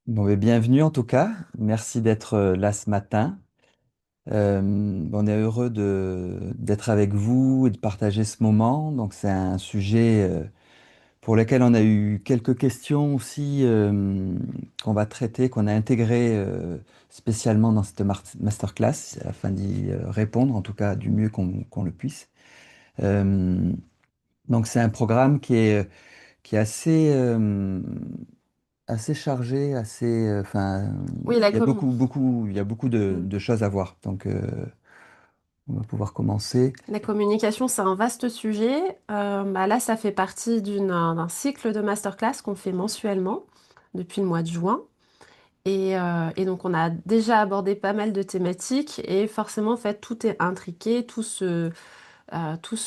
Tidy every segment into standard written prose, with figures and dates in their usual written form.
Bon, mais bienvenue en tout cas. Merci d'être là ce matin. On est heureux d'être avec vous et de partager ce moment. Donc, c'est un sujet pour lequel on a eu quelques questions aussi qu'on va traiter, qu'on a intégré spécialement dans cette masterclass afin d'y répondre, en tout cas du mieux qu'on le puisse. Euh, donc, c'est un programme qui est assez chargé, enfin, Oui, la il y a commu. il y a beaucoup Mm. de choses à voir. Donc, on va pouvoir commencer. La communication, c'est un vaste sujet. Là, ça fait partie d'un cycle de masterclass qu'on fait mensuellement depuis le mois de juin. Et donc, on a déjà abordé pas mal de thématiques et forcément, en fait, tout est intriqué, tout se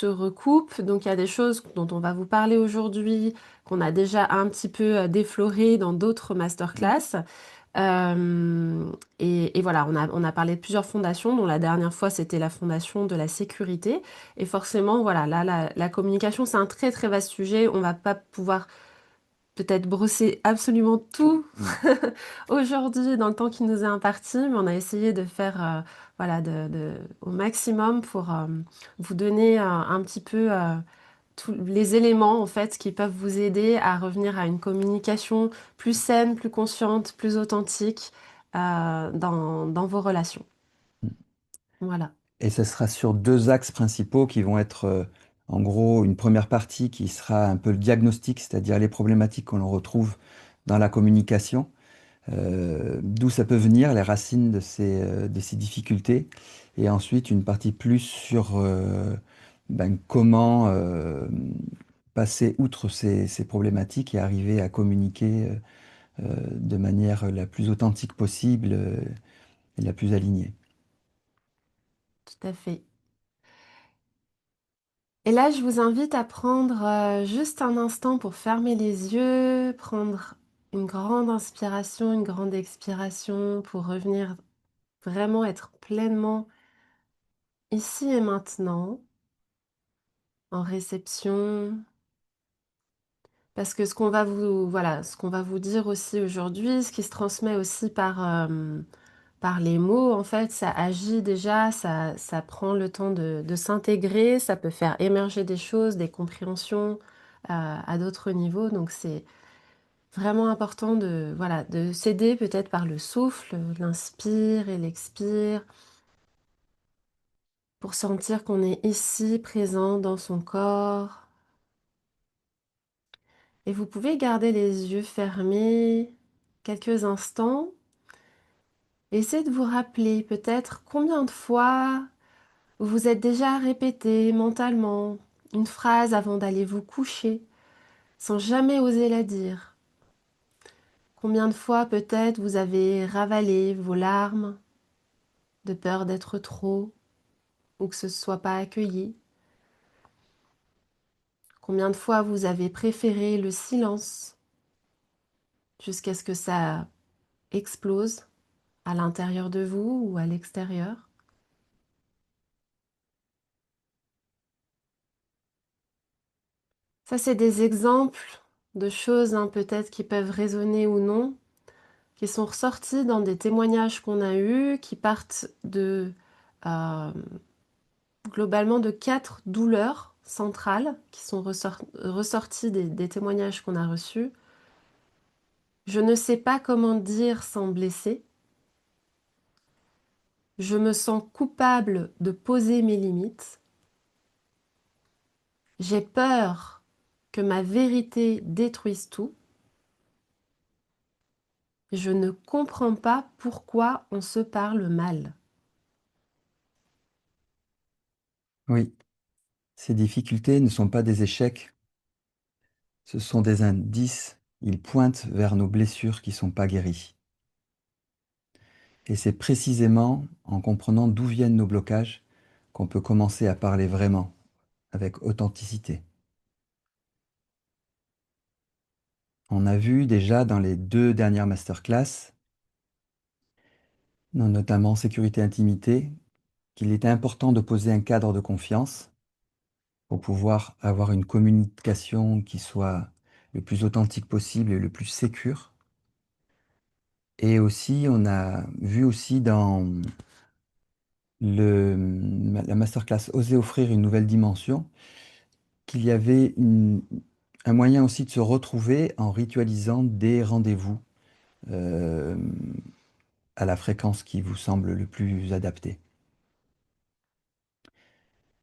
recoupe. Donc, il y a des choses dont on va vous parler aujourd'hui, qu'on a déjà un petit peu déflorées dans d'autres masterclass. Et voilà, on a parlé de plusieurs fondations, dont la dernière fois c'était la fondation de la sécurité. Et forcément, voilà, là, la communication, c'est un très très vaste sujet. On va pas pouvoir peut-être brosser absolument tout Mm. aujourd'hui dans le temps qui nous est imparti, mais on a essayé de faire voilà, au maximum pour vous donner un petit peu tous les éléments en fait qui peuvent vous aider à revenir à une communication plus saine, plus consciente, plus authentique dans vos relations. Voilà, Et ce sera sur deux axes principaux qui vont être, en gros, une première partie qui sera un peu le diagnostic, c'est-à-dire les problématiques que l'on retrouve dans la communication, d'où ça peut venir, les racines de ces difficultés. Et ensuite, une partie plus sur comment passer outre ces problématiques et arriver à communiquer de manière la plus authentique possible et la plus alignée. tout à fait. Et là, je vous invite à prendre juste un instant pour fermer les yeux, prendre une grande inspiration, une grande expiration pour revenir vraiment être pleinement ici et maintenant, en réception. Parce que voilà, ce qu'on va vous dire aussi aujourd'hui, ce qui se transmet aussi par les mots, en fait, ça agit déjà, ça prend le temps de s'intégrer, ça peut faire émerger des choses, des compréhensions à d'autres niveaux. Donc c'est vraiment important voilà, de s'aider peut-être par le souffle, l'inspire et l'expire, pour sentir qu'on est ici, présent dans son corps. Et vous pouvez garder les yeux fermés quelques instants. Essayez de vous rappeler peut-être combien de fois vous vous êtes déjà répété mentalement une phrase avant d'aller vous coucher, sans jamais oser la dire. Combien de fois peut-être vous avez ravalé vos larmes de peur d'être trop ou que ce ne soit pas accueilli. Combien de fois vous avez préféré le silence jusqu'à ce que ça explose à l'intérieur de vous ou à l'extérieur. Ça, c'est des exemples de choses peut-être qui peuvent résonner ou non, qui sont ressorties dans des témoignages qu'on a eus, qui partent euh, globalement de 4 douleurs centrales qui sont ressorties des témoignages qu'on a reçus. Je ne sais pas comment dire sans blesser. Je me sens coupable de poser mes limites. J'ai peur que ma vérité détruise tout. Je ne comprends pas pourquoi on se parle mal. Oui, ces difficultés ne sont pas des échecs, ce sont des indices. Ils pointent vers nos blessures qui ne sont pas guéries. Et c'est précisément en comprenant d'où viennent nos blocages qu'on peut commencer à parler vraiment, avec authenticité. On a vu déjà dans les deux dernières masterclass, notamment sécurité intimité, qu'il était important de poser un cadre de confiance pour pouvoir avoir une communication qui soit le plus authentique possible et le plus sécure. Et aussi, on a vu aussi dans la masterclass Oser offrir une nouvelle dimension qu'il y avait un moyen aussi de se retrouver en ritualisant des rendez-vous euh, à la fréquence qui vous semble le plus adaptée.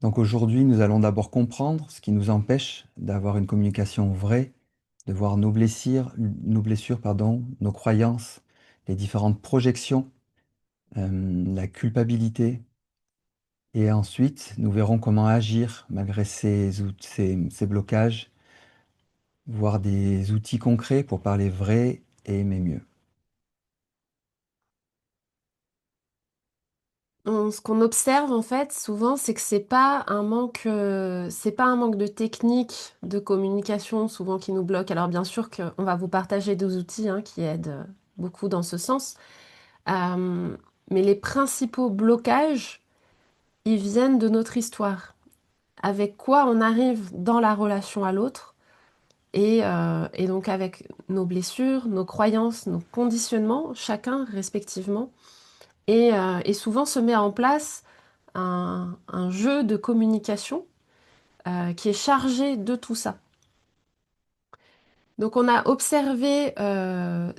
Donc aujourd'hui, nous allons d'abord comprendre ce qui nous empêche d'avoir une communication vraie, de voir nos blessures, pardon, nos croyances, les différentes projections, la culpabilité. Et ensuite, nous verrons comment agir malgré ces blocages, voir des outils concrets pour parler vrai et aimer mieux. Ce qu'on observe en fait souvent, c'est que c'est pas un manque de technique de communication souvent qui nous bloque. Alors bien sûr qu'on va vous partager des outils qui aident beaucoup dans ce sens. Euh, mais les principaux blocages, ils viennent de notre histoire. Avec quoi on arrive dans la relation à l'autre et donc avec nos blessures, nos croyances, nos conditionnements, chacun respectivement. Et souvent se met en place un jeu de communication qui est chargé de tout ça. Donc on a observé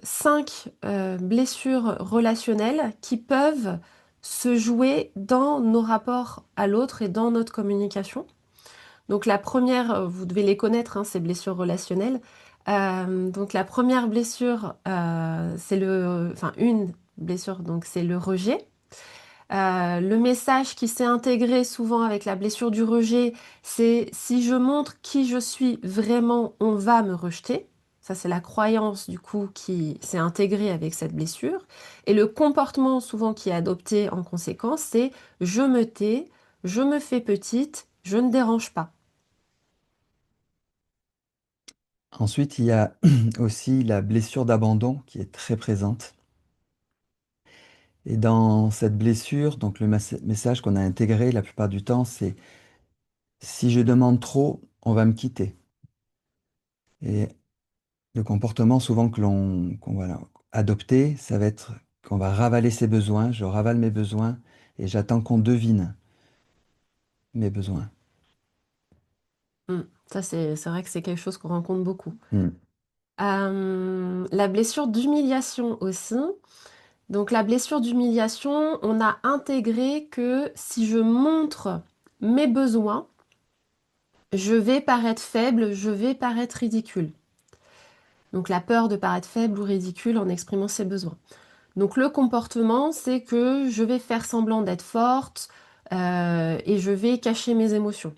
5 blessures relationnelles qui peuvent se jouer dans nos rapports à l'autre et dans notre communication. Donc la première, vous devez les connaître, ces blessures relationnelles. Donc la première blessure, enfin une blessure, donc c'est le rejet. Le message qui s'est intégré souvent avec la blessure du rejet, c'est si je montre qui je suis vraiment, on va me rejeter. Ça, c'est la croyance du coup qui s'est intégrée avec cette blessure. Et le comportement souvent qui est adopté en conséquence, c'est je me tais, je me fais petite, je ne dérange pas. Ensuite, il y a aussi la blessure d'abandon qui est très présente. Et dans cette blessure, donc le message qu'on a intégré la plupart du temps, c'est si je demande trop, on va me quitter. Et le comportement souvent qu'on va adopter, ça va être qu'on va ravaler ses besoins, je ravale mes besoins et j'attends qu'on devine mes besoins. Ça, c'est vrai que c'est quelque chose qu'on rencontre beaucoup. Hmm. La blessure d'humiliation aussi. Donc la blessure d'humiliation, on a intégré que si je montre mes besoins, je vais paraître faible, je vais paraître ridicule. Donc la peur de paraître faible ou ridicule en exprimant ses besoins. Donc le comportement, c'est que je vais faire semblant d'être forte et je vais cacher mes émotions.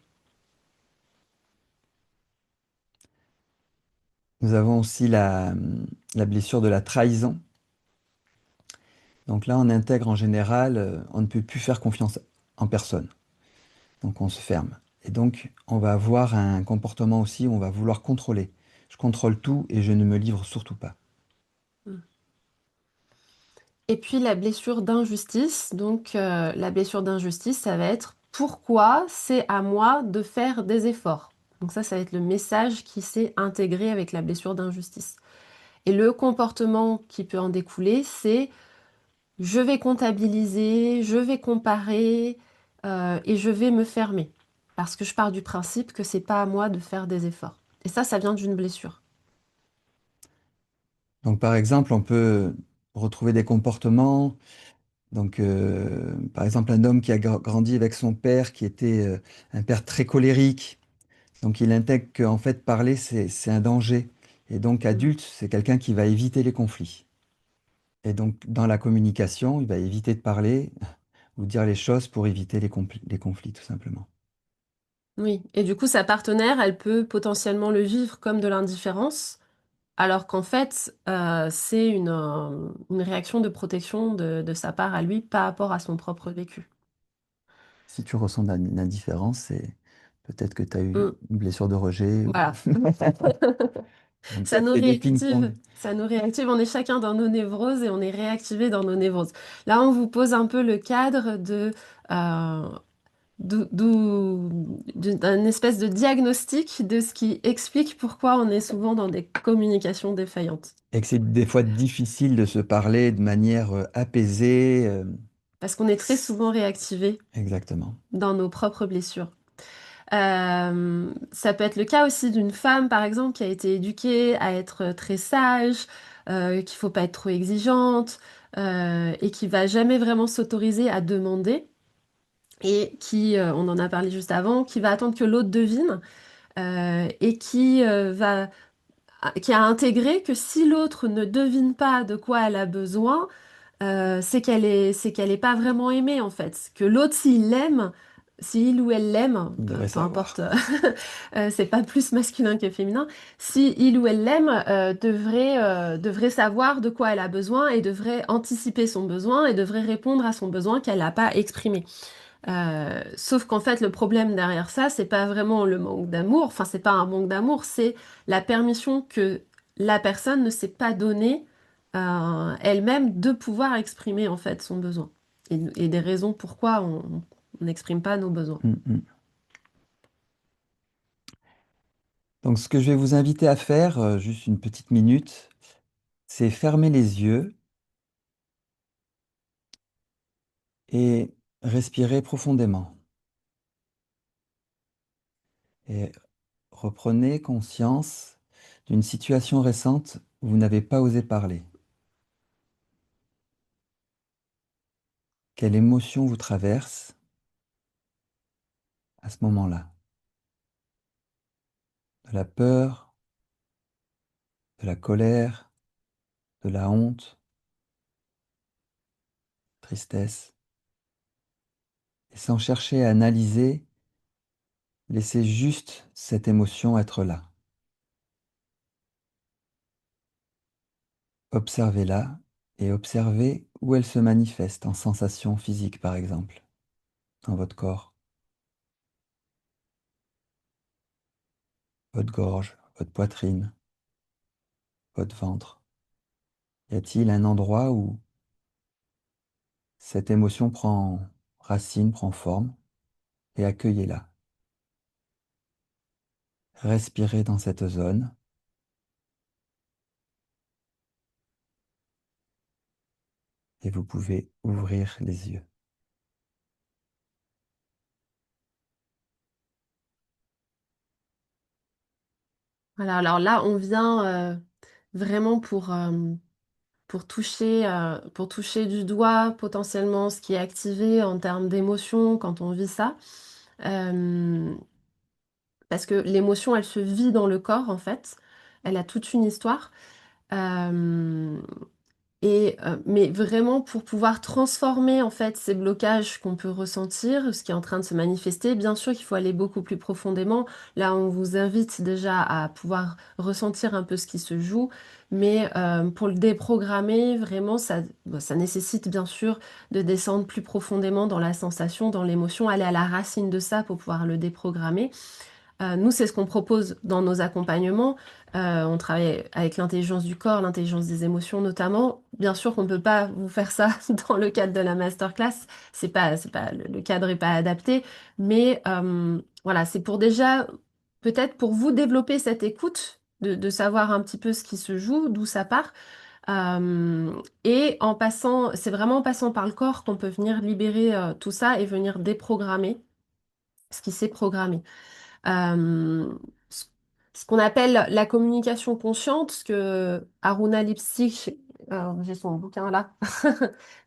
Nous avons aussi la blessure de la trahison. Donc là, on intègre en général, on ne peut plus faire confiance en personne. Donc on se ferme. Et donc, on va avoir un comportement aussi où on va vouloir contrôler. Je contrôle tout et je ne me livre surtout pas. Et puis la blessure d'injustice. Donc la blessure d'injustice, ça va être pourquoi c'est à moi de faire des efforts. Donc ça va être le message qui s'est intégré avec la blessure d'injustice. Et le comportement qui peut en découler, c'est je vais comptabiliser, je vais comparer et je vais me fermer. Parce que je pars du principe que c'est pas à moi de faire des efforts. Et ça vient d'une blessure. Donc par exemple, on peut retrouver des comportements. Donc par exemple, un homme qui a grandi avec son père, qui était un père très colérique. Donc il intègre qu'en fait, parler, c'est un danger. Et donc Mm. adulte, c'est quelqu'un qui va éviter les conflits. Et donc dans la communication, il va éviter de parler ou dire les choses pour éviter les conflits, tout simplement. Oui. Et du coup, sa partenaire, elle peut potentiellement le vivre comme de l'indifférence. Alors qu'en fait, c'est une réaction de protection de sa part à lui par rapport à son propre vécu. Si tu ressens de l'indifférence, c'est peut-être que tu as eu Mm. une blessure de rejet. Voilà. Donc ça fait des ping-pong. Ça nous réactive. On est chacun dans nos névroses et on est réactivé dans nos névroses. Là, on vous pose un peu le cadre d'une espèce de diagnostic de ce qui explique pourquoi on est souvent dans des communications défaillantes. Et que c'est des fois difficile de se parler de manière apaisée. Parce qu'on est très souvent réactivé Exactement. dans nos propres blessures. Ça peut être le cas aussi d'une femme, par exemple, qui a été éduquée à être très sage, qu'il faut pas être trop exigeante, et qui va jamais vraiment s'autoriser à demander, et qui, on en a parlé juste avant, qui va attendre que l'autre devine, et qui a intégré que si l'autre ne devine pas de quoi elle a besoin, c'est qu'elle est pas vraiment aimée en fait. Que l'autre, s'il l'aime, s'il ou elle l'aime, Il devrait peu importe, savoir. c'est pas plus masculin que féminin, si il ou elle l'aime, devrait savoir de quoi elle a besoin et devrait anticiper son besoin et devrait répondre à son besoin qu'elle n'a pas exprimé. Sauf qu'en fait, le problème derrière ça, c'est pas vraiment le manque d'amour, enfin, c'est pas un manque d'amour, c'est la permission que la personne ne s'est pas donnée elle-même de pouvoir exprimer en fait son besoin. Et des raisons pourquoi on n'exprime pas nos besoins. Mm, mm. Donc, ce que je vais vous inviter à faire, juste une petite minute, c'est fermer les yeux et respirer profondément. Et reprenez conscience d'une situation récente où vous n'avez pas osé parler. Quelle émotion vous traverse à ce moment-là? De la peur, de la colère, de la honte, tristesse. Et sans chercher à analyser, laissez juste cette émotion être là. Observez-la et observez où elle se manifeste en sensation physique, par exemple, dans votre corps, votre gorge, votre poitrine, votre ventre. Y a-t-il un endroit où cette émotion prend racine, prend forme, et accueillez-la. Respirez dans cette zone et vous pouvez ouvrir les yeux. Voilà, alors là, on vient vraiment pour toucher du doigt potentiellement ce qui est activé en termes d'émotion quand on vit ça. Euh, Parce que l'émotion, elle se vit dans le corps, en fait. Elle a toute une histoire. Euh, mais vraiment, pour pouvoir transformer, en fait, ces blocages qu'on peut ressentir, ce qui est en train de se manifester, bien sûr qu'il faut aller beaucoup plus profondément. Là, on vous invite déjà à pouvoir ressentir un peu ce qui se joue. Mais pour le déprogrammer, vraiment, ça nécessite bien sûr de descendre plus profondément dans la sensation, dans l'émotion, aller à la racine de ça pour pouvoir le déprogrammer. Nous, c'est ce qu'on propose dans nos accompagnements. On travaille avec l'intelligence du corps, l'intelligence des émotions notamment. Bien sûr qu'on ne peut pas vous faire ça dans le cadre de la masterclass. C'est pas, le cadre n'est pas adapté. Mais voilà, c'est pour déjà, peut-être pour vous développer cette écoute, de savoir un petit peu ce qui se joue, d'où ça part. Et en passant, c'est vraiment en passant par le corps qu'on peut venir libérer tout ça et venir déprogrammer ce qui s'est programmé. Euh, ce ce qu'on appelle la communication consciente, ce que Aruna Lipsitch, alors j'ai son bouquin là,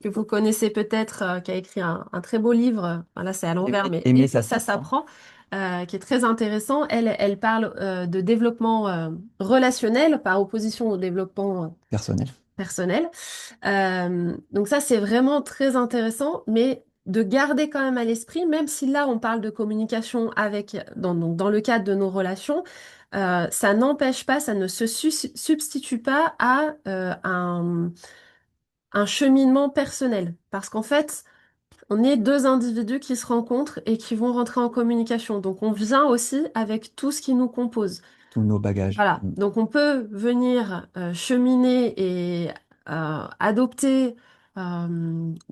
que vous connaissez peut-être, qui a écrit un très beau livre, voilà, c'est à l'envers, mais Aimer, et ça ça s'apprend. s'apprend, qui est très intéressant. Elle parle de développement relationnel par opposition au développement Personnel. personnel. Donc ça, c'est vraiment très intéressant, mais de garder quand même à l'esprit, même si là, on parle de communication avec, donc dans le cadre de nos relations, ça n'empêche pas, ça ne se substitue pas à un cheminement personnel. Parce qu'en fait, on est deux individus qui se rencontrent et qui vont rentrer en communication. Donc on vient aussi avec tout ce qui nous compose. Tous nos bagages. Voilà, donc on peut venir cheminer et adopter.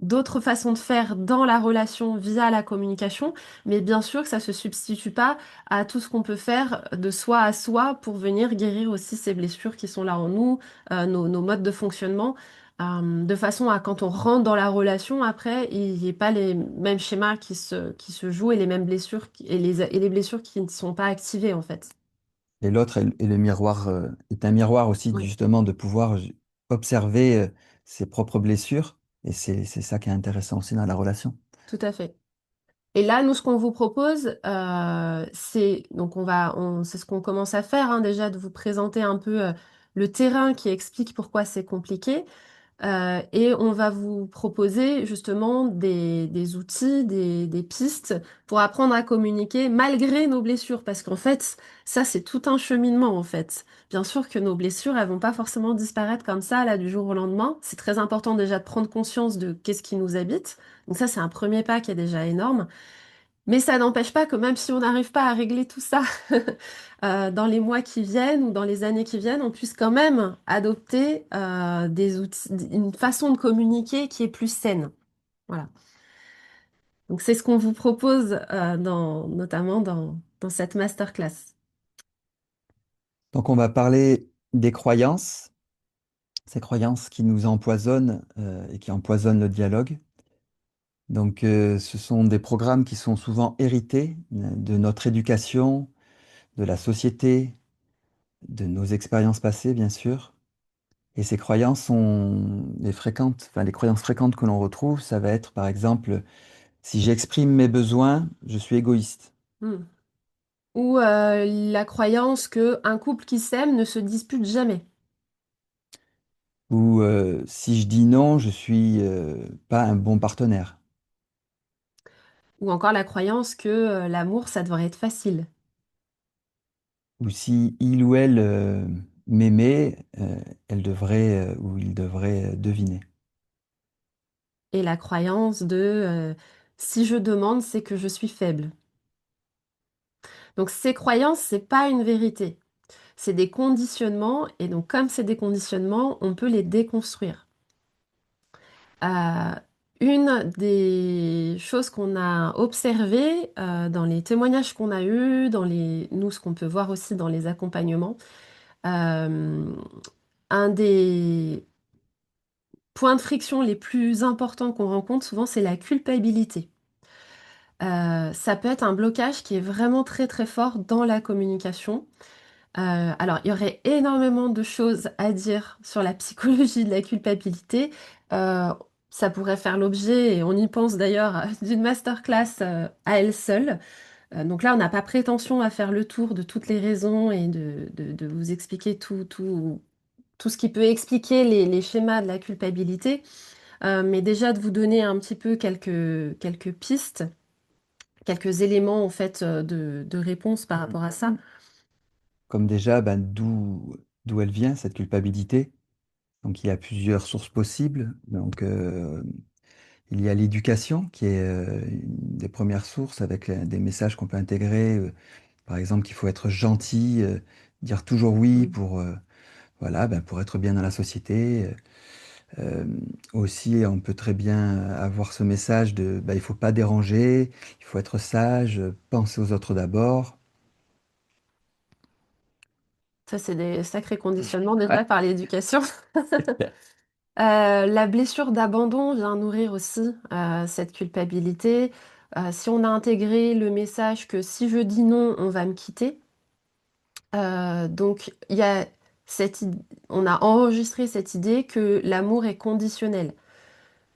d'autres façons de faire dans la relation via la communication, mais bien sûr que ça se substitue pas à tout ce qu'on peut faire de soi à soi pour venir guérir aussi ces blessures qui sont là en nous, nos modes de fonctionnement, de façon à quand on rentre dans la relation après, il n'y ait pas les mêmes schémas qui se jouent et les mêmes blessures et les blessures qui ne sont pas activées en fait. Et l'autre est le miroir, est un miroir aussi, Oui, justement, de pouvoir observer ses propres blessures. Et c'est ça qui est intéressant aussi dans la relation. tout à fait. Et là, nous, ce qu'on vous propose, c'est donc c'est ce qu'on commence à faire hein, déjà, de vous présenter un peu le terrain qui explique pourquoi c'est compliqué. Et on va vous proposer justement des outils, des pistes pour apprendre à communiquer malgré nos blessures. Parce qu'en fait, ça, c'est tout un cheminement en fait. Bien sûr que nos blessures, elles vont pas forcément disparaître comme ça, là, du jour au lendemain. C'est très important déjà de prendre conscience de qu'est-ce qui nous habite. Donc ça, c'est un premier pas qui est déjà énorme. Mais ça n'empêche pas que même si on n'arrive pas à régler tout ça dans les mois qui viennent ou dans les années qui viennent, on puisse quand même adopter des outils, une façon de communiquer qui est plus saine. Voilà. Donc c'est ce qu'on vous propose notamment dans cette masterclass. Donc, on va parler des croyances, ces croyances qui nous empoisonnent et qui empoisonnent le dialogue. Donc, ce sont des programmes qui sont souvent hérités de notre éducation, de la société, de nos expériences passées, bien sûr. Et ces croyances sont les croyances fréquentes que l'on retrouve, ça va être par exemple, si j'exprime mes besoins, je suis égoïste. Hmm. Ou la croyance que un couple qui s'aime ne se dispute jamais. Ou si je dis non, je suis pas un bon partenaire. Ou encore la croyance que l'amour, ça devrait être facile. Ou si il ou elle m'aimait, elle devrait ou il devrait deviner. Et la croyance de si je demande, c'est que je suis faible. Donc ces croyances, c'est pas une vérité. C'est des conditionnements et donc comme c'est des conditionnements, on peut les déconstruire. Euh, une des choses qu'on a observées dans les témoignages qu'on a eus, nous ce qu'on peut voir aussi dans les accompagnements, euh, un des points de friction les plus importants qu'on rencontre souvent, c'est la culpabilité. Ça peut être un blocage qui est vraiment très très fort dans la communication. Alors, il y aurait énormément de choses à dire sur la psychologie de la culpabilité. Euh, Ça pourrait faire l'objet, et on y pense d'ailleurs, d'une masterclass à elle seule. Donc là, on n'a pas prétention à faire le tour de toutes les raisons et de vous expliquer tout ce qui peut expliquer les schémas de la culpabilité. Mais déjà de vous donner un petit peu quelques pistes, quelques éléments en fait de réponse par rapport à ça. Comme déjà, ben, d'où elle vient, cette culpabilité. Donc il y a plusieurs sources possibles. Donc il y a l'éducation qui est une des premières sources avec des messages qu'on peut intégrer. Par exemple, qu'il faut être gentil, dire toujours oui Mm. pour, voilà, ben, pour être bien dans la société. Euh, Aussi, on peut très bien avoir ce message de ben, il faut pas déranger, il faut être sage, penser aux autres d'abord. Ça, c'est des sacrés conditionnements Ouais. déjà par l'éducation. La blessure d'abandon vient nourrir aussi cette culpabilité. Si on a intégré le message que si je dis non, on va me quitter, donc il y a on a enregistré cette idée que l'amour est conditionnel.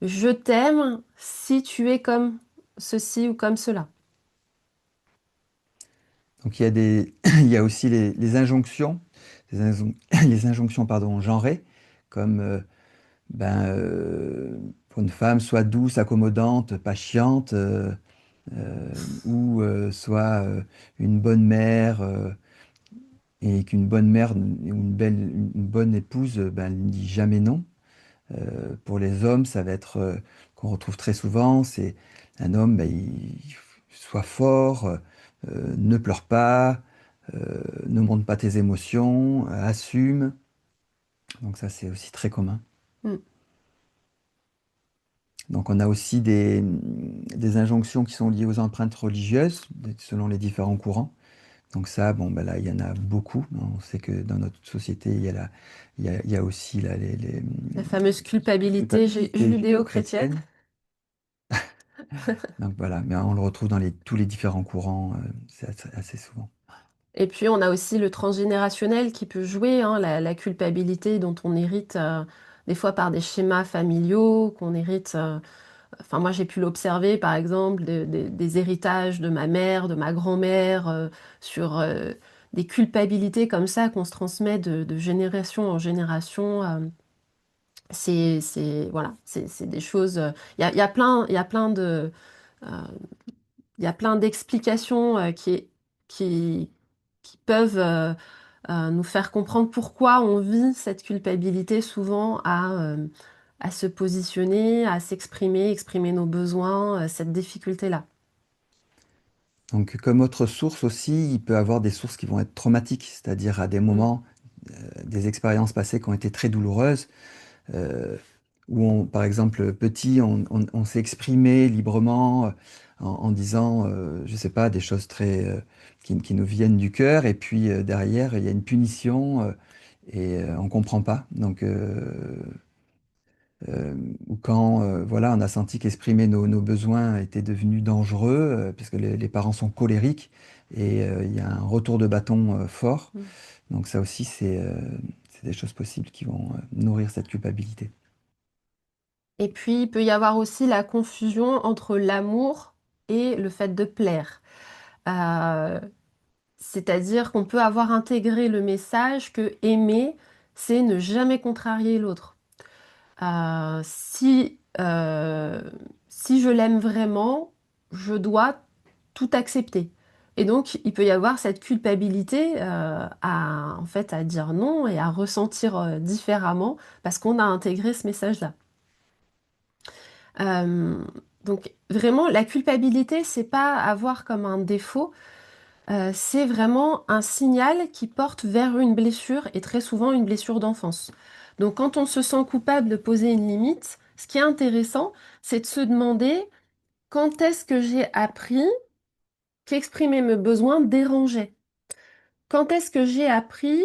Je t'aime si tu es comme ceci ou comme cela. Donc il y a il y a aussi les injonctions, les injonctions pardon, genrées, comme ben, pour une femme, soit douce, accommodante, pas chiante, ou soit une bonne mère, et qu'une bonne mère ou une bonne épouse, ben, elle ne dit jamais non. Pour les hommes, ça va être qu'on retrouve très souvent, c'est un homme, ben, il soit fort, ne pleure pas, ne montre pas tes émotions, assume. Donc ça, c'est aussi très commun. Mm. Donc on a aussi des injonctions qui sont liées aux empreintes religieuses, selon les différents courants. Donc ça, bon, ben là, il y en a beaucoup. On sait que dans notre société, il y a aussi là, La fameuse la culpabilité culpabilité judéo-chrétienne. judéo-chrétienne. Donc voilà, mais on le retrouve dans tous les différents courants, c'est assez souvent. Et puis on a aussi le transgénérationnel qui peut jouer, hein, la culpabilité dont on hérite des fois par des schémas familiaux, qu'on hérite. Enfin, moi j'ai pu l'observer par exemple des héritages de ma mère, de ma grand-mère, sur des culpabilités comme ça qu'on se transmet de génération en génération. Voilà, c'est des choses. Il y a plein de, euh, il y a plein d'explications qui, qui peuvent nous faire comprendre pourquoi on vit cette culpabilité souvent à se positionner, à s'exprimer, exprimer nos besoins, cette difficulté-là. Donc comme autre source aussi, il peut avoir des sources qui vont être traumatiques, c'est-à-dire à des Mm, moments, des expériences passées qui ont été très douloureuses, euh, où par exemple, petit, on s'est exprimé librement en disant, je sais pas, des choses qui nous viennent du cœur, et puis derrière, il y a une punition et on comprend pas. Donc, ou quand voilà, on a senti qu'exprimer nos besoins était devenu dangereux, puisque les parents sont colériques, et il y a un retour de bâton fort. mm. Donc ça aussi, c'est des choses possibles qui vont nourrir cette culpabilité. Et puis, il peut y avoir aussi la confusion entre l'amour et le fait de plaire. Euh, C'est-à-dire qu'on peut avoir intégré le message que aimer, c'est ne jamais contrarier l'autre. Euh, si, euh, Si je l'aime vraiment, je dois tout accepter. Et donc, il peut y avoir cette culpabilité en fait, à dire non et à ressentir différemment parce qu'on a intégré ce message-là. Euh, donc, vraiment, la culpabilité, c'est pas avoir comme un défaut, c'est vraiment un signal qui porte vers une blessure et très souvent une blessure d'enfance. Donc quand on se sent coupable de poser une limite, ce qui est intéressant, c'est de se demander quand est-ce que j'ai appris qu'exprimer mes besoins dérangeait? Quand est-ce que j'ai appris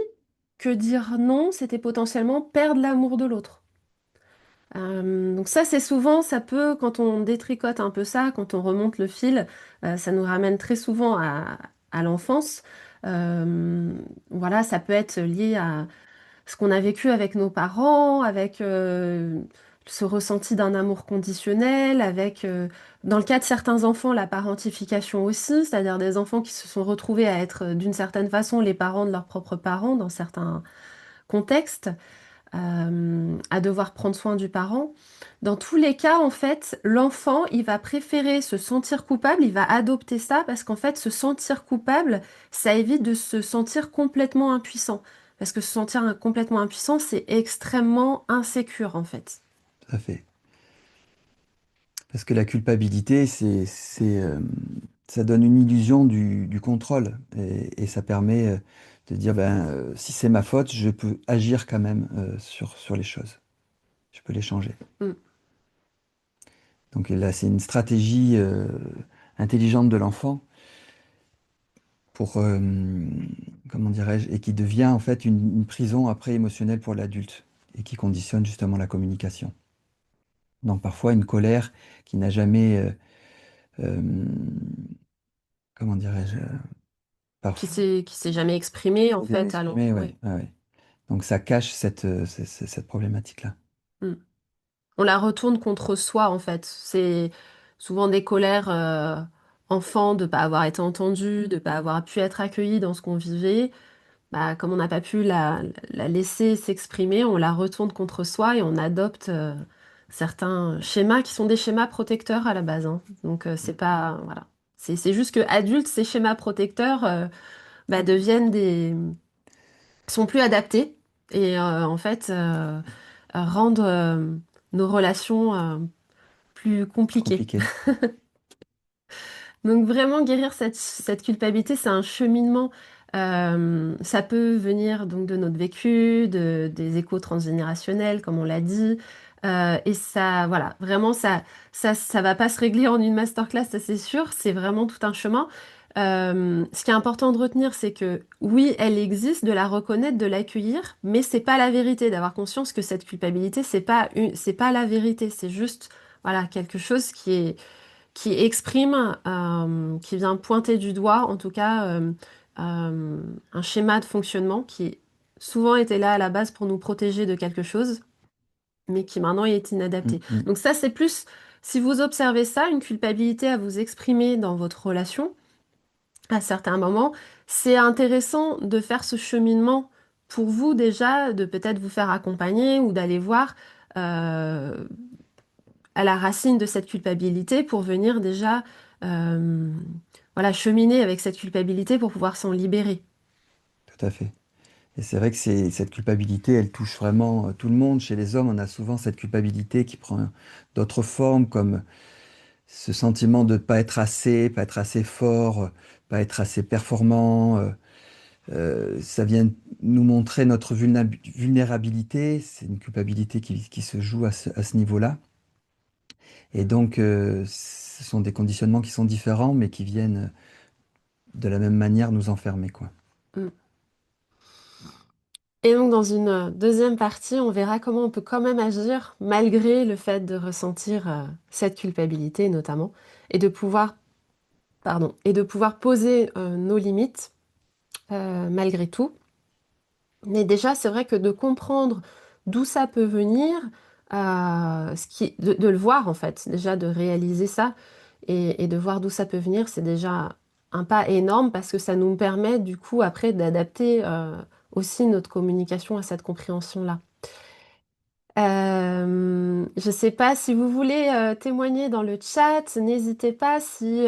que dire non, c'était potentiellement perdre l'amour de l'autre? Donc ça, c'est souvent, ça peut, quand on détricote un peu ça, quand on remonte le fil, ça nous ramène très souvent à l'enfance. Euh, voilà, ça peut être lié à ce qu'on a vécu avec nos parents, avec ce ressenti d'un amour conditionnel, avec, dans le cas de certains enfants, la parentification aussi, c'est-à-dire des enfants qui se sont retrouvés à être d'une certaine façon les parents de leurs propres parents dans certains contextes à devoir prendre soin du parent. Dans tous les cas, en fait, l'enfant, il va préférer se sentir coupable, il va adopter ça parce qu'en fait, se sentir coupable, ça évite de se sentir complètement impuissant. Parce que se sentir complètement impuissant, c'est extrêmement insécure, en fait. Tout à fait. Parce que la culpabilité, ça donne une illusion du contrôle, et ça permet de dire, ben, si c'est ma faute, je peux agir quand même sur les choses. Je peux les changer. Mm. Donc là, c'est une stratégie intelligente de l'enfant pour, comment dirais-je, et qui devient en fait une prison après émotionnelle pour l'adulte, et qui conditionne justement la communication. Donc parfois une colère qui n'a jamais, euh, comment dirais-je, parfois, Qui s'est jamais exprimé, en c'est jamais fait, exprimé, ouais, ouais. ouais, ouais. Donc ça cache cette problématique-là. Mm. On la retourne contre soi, en fait. C'est souvent des colères enfants de pas avoir été entendu, de pas avoir pu être accueilli dans ce qu'on vivait. Bah, comme on n'a pas pu la laisser s'exprimer, on la retourne contre soi et on adopte certains schémas qui sont des schémas protecteurs à la base, hein. Donc c'est pas voilà, c'est juste que adultes, ces schémas protecteurs deviennent des sont plus adaptés et en fait rendent nos relations plus Plus compliquées. compliqué. Donc vraiment guérir cette culpabilité, c'est un cheminement Ça peut venir donc de notre vécu, des échos transgénérationnels, comme on l'a dit. Et ça, voilà, vraiment, ça va pas se régler en une masterclass, ça c'est sûr. C'est vraiment tout un chemin. Ce qui est important de retenir, c'est que oui, elle existe, de la reconnaître, de l'accueillir, mais c'est pas la vérité. D'avoir conscience que cette culpabilité, c'est pas la vérité. C'est juste, voilà, quelque chose qui exprime, qui vient pointer du doigt, en tout cas, un schéma de fonctionnement qui souvent était là à la base pour nous protéger de quelque chose, mais qui maintenant est Mm, inadapté. mm. Donc ça, c'est plus, si vous observez ça, une culpabilité à vous exprimer dans votre relation, à certains moments, c'est intéressant de faire ce cheminement pour vous déjà, de peut-être vous faire accompagner ou d'aller voir. euh, à la racine de cette culpabilité pour venir déjà euh, voilà, cheminer avec cette culpabilité pour pouvoir s'en libérer. Tout à fait. Et c'est vrai que cette culpabilité, elle touche vraiment tout le monde. Chez les hommes, on a souvent cette culpabilité qui prend d'autres formes, comme ce sentiment de pas être assez fort, pas être assez performant. Ça vient nous montrer notre vulnérabilité. C'est une culpabilité qui se joue à ce niveau-là. Et donc, ce sont des conditionnements qui sont différents, mais qui viennent de la même manière nous enfermer, quoi. Mm. Et donc dans une deuxième partie, on verra comment on peut quand même agir malgré le fait de ressentir cette culpabilité notamment et de pouvoir, pardon, et de pouvoir poser nos limites malgré tout. Mais déjà, c'est vrai que de comprendre d'où ça peut venir, de le voir en fait, déjà de réaliser ça et de voir d'où ça peut venir, c'est déjà un pas énorme parce que ça nous permet du coup après d'adapter aussi notre communication à cette compréhension-là. Je sais pas si vous voulez témoigner dans le chat, n'hésitez pas si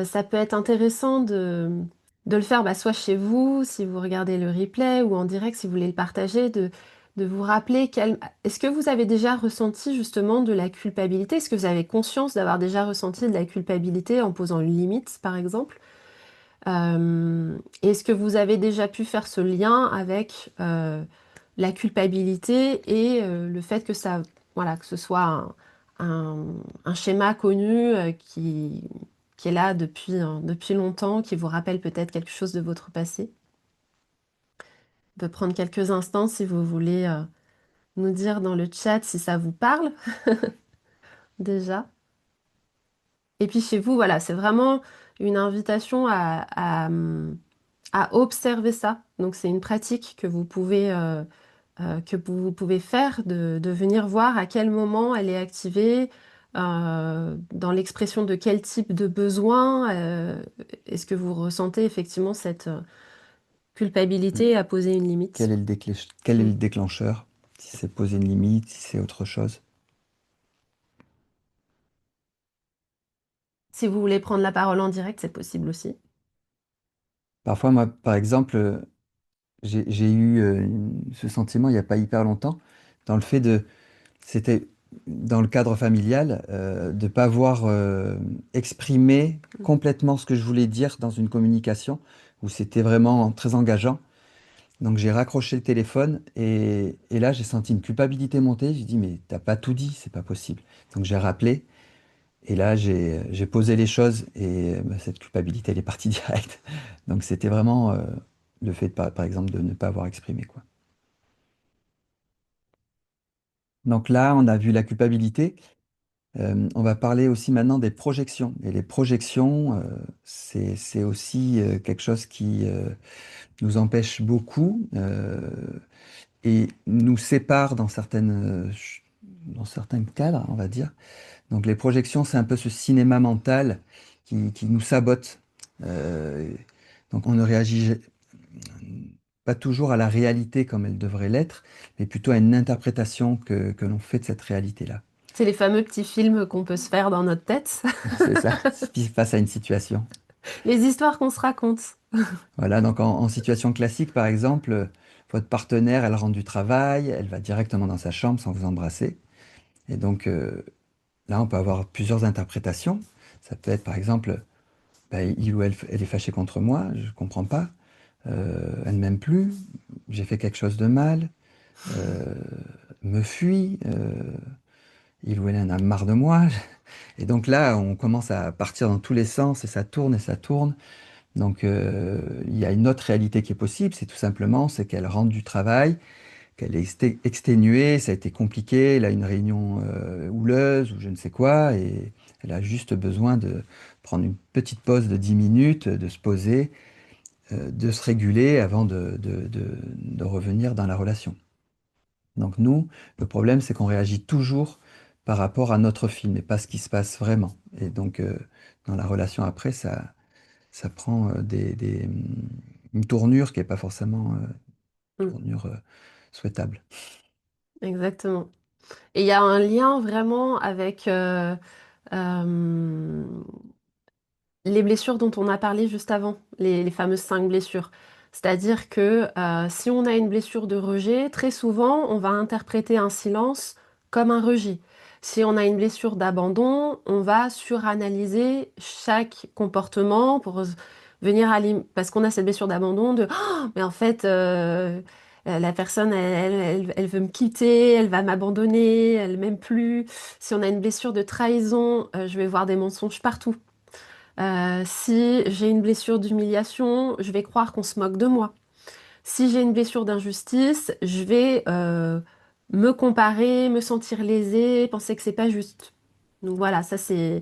ça peut être intéressant de le faire bah, soit chez vous, si vous regardez le replay ou en direct, si vous voulez le partager, de vous rappeler est-ce que vous avez déjà ressenti justement de la culpabilité? Est-ce que vous avez conscience d'avoir déjà ressenti de la culpabilité en posant une limite, par exemple? Est-ce que vous avez déjà pu faire ce lien avec la culpabilité et le fait que ça, voilà, que ce soit un schéma connu qui est là depuis longtemps, qui vous rappelle peut-être quelque chose de votre passé? On peut prendre quelques instants si vous voulez nous dire dans le chat si ça vous parle déjà. Et puis chez vous, voilà, c'est vraiment une invitation à observer ça. Donc c'est une pratique que vous pouvez faire de venir voir à quel moment elle est activée, dans l'expression de quel type de besoin, est-ce que vous ressentez effectivement cette Mm. culpabilité à poser une limite. Quel est Mm. le déclencheur? Si c'est poser une limite, si c'est autre chose. Si vous voulez prendre la parole en direct, c'est possible aussi. Parfois, moi, par exemple, j'ai eu ce sentiment il n'y a pas hyper longtemps, dans le fait de, c'était dans le cadre familial, de ne pas avoir exprimé Mm. complètement ce que je voulais dire dans une communication où c'était vraiment très engageant. Donc j'ai raccroché le téléphone et là j'ai senti une culpabilité monter. J'ai dit mais t'as pas tout dit, c'est pas possible. Donc j'ai rappelé et là j'ai posé les choses et bah, cette culpabilité elle est partie direct. Donc c'était vraiment le fait par exemple de ne pas avoir exprimé quoi. Donc là on a vu la culpabilité. On va parler aussi maintenant des projections. Et les projections, c'est aussi quelque chose qui nous empêche beaucoup et nous sépare dans certains cadres, on va dire. Donc les projections, c'est un peu ce cinéma mental qui nous sabote. Euh, donc on ne réagit pas toujours à la réalité comme elle devrait l'être, mais plutôt à une interprétation que l'on fait de cette réalité-là. C'est les fameux petits films qu'on peut se faire dans notre tête, C'est ça, face à une situation. les histoires qu'on se raconte. Voilà, donc en situation classique, par exemple, votre partenaire, elle rentre du travail, elle va directement dans sa chambre sans vous embrasser. Et donc là, on peut avoir plusieurs interprétations. Ça peut être, par exemple, bah, il ou elle est fâché contre moi, je ne comprends pas. elle ne m'aime plus, j'ai fait quelque chose de mal, euh, me fuit, il ou elle en a marre de moi. Et donc là, on commence à partir dans tous les sens et ça tourne et ça tourne. Donc il y a une autre réalité qui est possible, c'est tout simplement c'est qu'elle rentre du travail, qu'elle est exténuée, ça a été compliqué, elle a une réunion houleuse ou je ne sais quoi, et elle a juste besoin de prendre une petite pause de 10 minutes, de se poser, de se réguler avant de revenir dans la relation. Donc nous, le problème, c'est qu'on réagit toujours par rapport à notre film et pas ce qui se passe vraiment. Et donc, dans la relation après, ça prend une tournure qui n'est pas forcément Mm, tournure souhaitable. exactement. Et il y a un lien vraiment avec euh, les blessures dont on a parlé juste avant, les fameuses 5 blessures. C'est-à-dire que si on a une blessure de rejet, très souvent, on va interpréter un silence comme un rejet. Si on a une blessure d'abandon, on va suranalyser chaque comportement pour venir parce qu'on a cette blessure d'abandon de oh, mais en fait, la personne, elle veut me quitter, elle va m'abandonner, elle m'aime plus. Si on a une blessure de trahison, je vais voir des mensonges partout. Si j'ai une blessure d'humiliation, je vais croire qu'on se moque de moi. Si j'ai une blessure d'injustice, je vais me comparer, me sentir lésée, penser que c'est pas juste. Donc voilà, ça c'est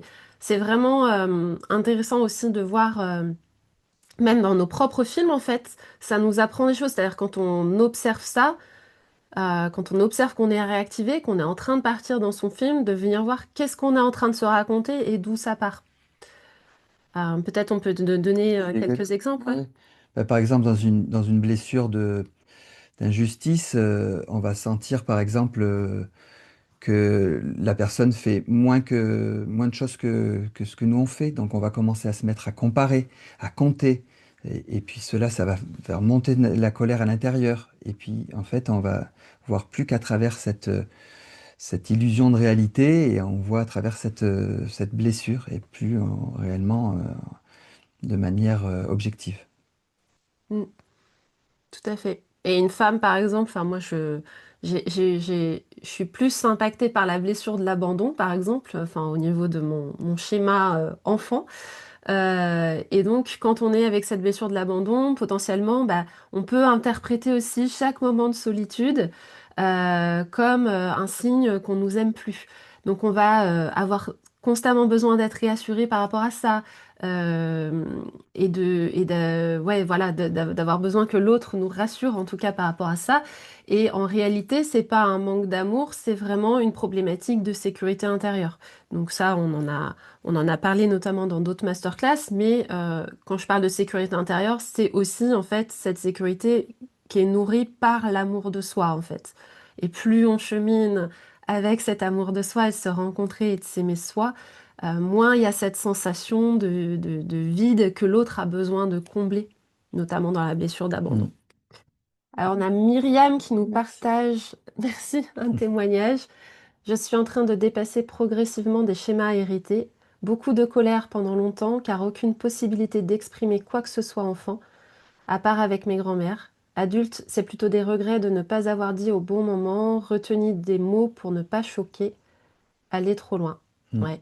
vraiment intéressant aussi de voir, même dans nos propres films en fait, ça nous apprend des choses. C'est-à-dire quand on observe ça, quand on observe qu'on est réactivé, qu'on est en train de partir dans son film, de venir voir qu'est-ce qu'on est en train de se raconter et d'où ça part. Peut-être on peut te donner Oui, quelques exemples, ouais. ouais. Bah, par exemple, dans une blessure d'injustice, on va sentir par exemple que la personne fait moins de choses que ce que nous on fait. Donc on va commencer à se mettre à comparer, à compter. Et puis cela, ça va faire monter la colère à l'intérieur. Et puis en fait, on va voir plus qu'à travers cette illusion de réalité et on voit à travers cette blessure et plus réellement de manière objective. Mm, tout à fait. Et une femme, par exemple, enfin moi je suis plus impactée par la blessure de l'abandon, par exemple, enfin au niveau de mon schéma enfant. Et donc, quand on est avec cette blessure de l'abandon, potentiellement, bah, on peut interpréter aussi chaque moment de solitude comme un signe qu'on nous aime plus. Donc, on va avoir constamment besoin d'être réassuré par rapport à ça euh, ouais, voilà, d'avoir besoin que l'autre nous rassure, en tout cas par rapport à ça. Et en réalité, c'est pas un manque d'amour, c'est vraiment une problématique de sécurité intérieure. Donc ça, on en a parlé notamment dans d'autres masterclass, mais quand je parle de sécurité intérieure, c'est aussi en fait cette sécurité qui est nourrie par l'amour de soi en fait. Et plus on chemine avec cet amour de soi et de se rencontrer et de s'aimer soi, moins il y a cette sensation de vide que l'autre a besoin de combler, notamment dans la blessure d'abandon. Mm. Alors on a Myriam qui nous Merci. partage, merci, un témoignage. Je suis en train de dépasser progressivement des schémas hérités, beaucoup de colère pendant longtemps car aucune possibilité d'exprimer quoi que ce soit enfant, à part avec mes grands-mères. Adulte, c'est plutôt des regrets de ne pas avoir dit au bon moment, retenu des mots pour ne pas choquer, aller trop loin. Mm. Ouais.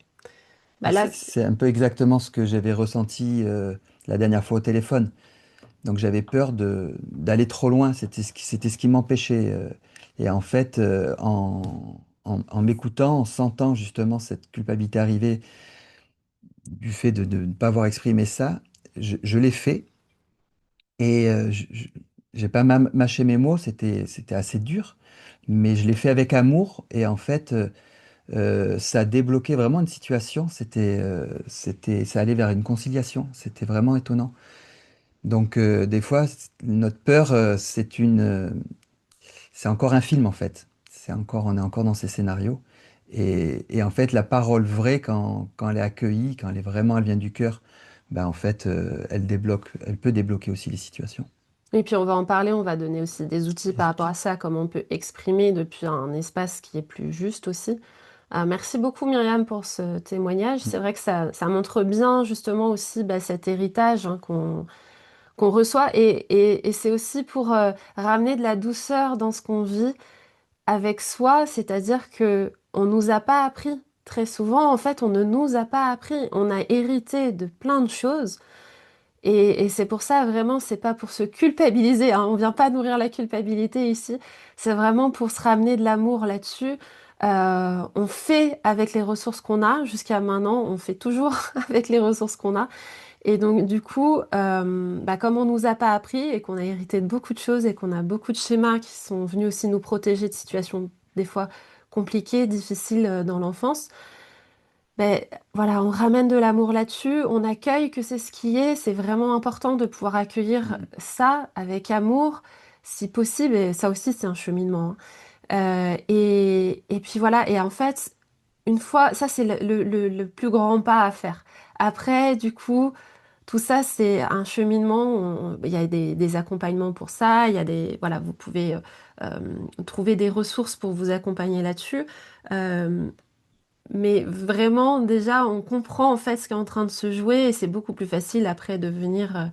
Bah, Bah là, c'est un peu exactement ce que j'avais ressenti la dernière fois au téléphone. Donc j'avais peur d'aller trop loin, c'était ce qui m'empêchait. Et en fait, en m'écoutant, en sentant justement cette culpabilité arriver du fait de ne pas avoir exprimé ça, je l'ai fait. Et j'ai pas mâché mes mots, c'était assez dur, mais je l'ai fait avec amour. Et en fait, ça a débloqué vraiment une situation. Ça allait vers une conciliation. C'était vraiment étonnant. Donc, des fois, notre peur, c'est encore un film en fait. On est encore dans ces scénarios. Et en fait, la parole vraie, quand elle est accueillie, quand elle vient du cœur, ben en fait, elle peut débloquer aussi les situations. et puis on va en parler, on va donner aussi des outils par rapport à ça, comment on peut exprimer depuis un espace qui est plus juste aussi. Merci beaucoup Myriam pour ce témoignage. C'est vrai que ça montre bien justement aussi bah, cet héritage hein, qu'on reçoit et c'est aussi pour ramener de la douceur dans ce qu'on vit avec soi, c'est-à-dire que on nous a pas appris. Très souvent, en fait, on ne nous a pas appris. On a hérité de plein de choses. Et c'est pour ça, vraiment, c'est pas pour se culpabiliser, hein. On vient pas nourrir la culpabilité ici. C'est vraiment pour se ramener de l'amour là-dessus. On fait avec les ressources qu'on a. Jusqu'à maintenant, on fait toujours avec les ressources qu'on a. Et donc, du coup, comme on nous a pas appris et qu'on a hérité de beaucoup de choses et qu'on a beaucoup de schémas qui sont venus aussi nous protéger de situations des fois compliquées, difficiles dans l'enfance, ben, voilà, on ramène de l'amour là-dessus, on accueille que c'est ce qui est. C'est vraiment important de pouvoir accueillir ça avec amour, si possible. Et ça aussi, c'est un cheminement, hein. Et puis voilà, et en fait, une fois, ça c'est le plus grand pas à faire. Après, du coup, tout ça c'est un cheminement. Il y a des accompagnements pour ça. Il y a voilà, vous pouvez trouver des ressources pour vous accompagner là-dessus. Euh, mais vraiment, déjà, on comprend en fait ce qui est en train de se jouer et c'est beaucoup plus facile après de venir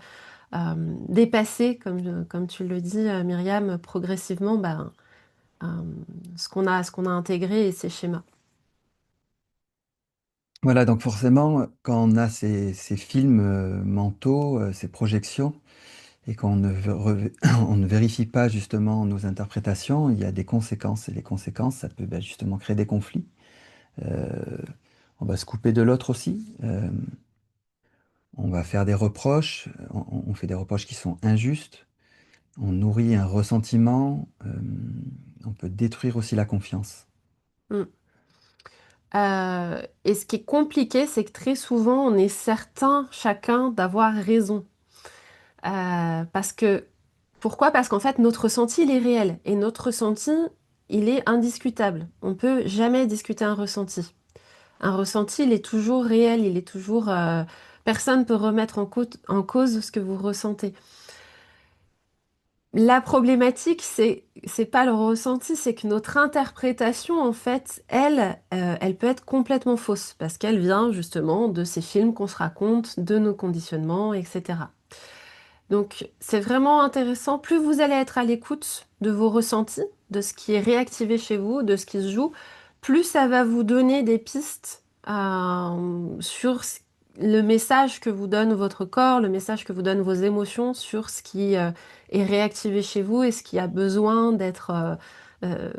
dépasser, comme tu le dis, Myriam, progressivement, euh, ce qu'on a intégré et ces schémas. Voilà, donc forcément, quand on a ces films mentaux, ces projections, et qu'on on ne vérifie pas justement nos interprétations, il y a des conséquences. Et les conséquences, ça peut justement créer des conflits. Euh, on va se couper de l'autre aussi. On va faire des reproches. On fait des reproches qui sont injustes. On nourrit un ressentiment. On peut détruire aussi la confiance. Mm. Et ce qui est compliqué, c'est que très souvent, on est certain chacun d'avoir raison. Parce que, pourquoi? Parce qu'en fait, notre ressenti, il est réel. Et notre ressenti, il est indiscutable. On peut jamais discuter un ressenti. Un ressenti, il est toujours réel, il est toujours... personne peut remettre en cause ce que vous ressentez. La problématique, c'est pas le ressenti, c'est que notre interprétation, en fait, elle peut être complètement fausse parce qu'elle vient justement de ces films qu'on se raconte, de nos conditionnements, etc. Donc, c'est vraiment intéressant. Plus vous allez être à l'écoute de vos ressentis, de ce qui est réactivé chez vous, de ce qui se joue, plus ça va vous donner des pistes sur le message que vous donne votre corps, le message que vous donnent vos émotions sur ce qui est réactivé chez vous et ce qui a besoin d'être euh,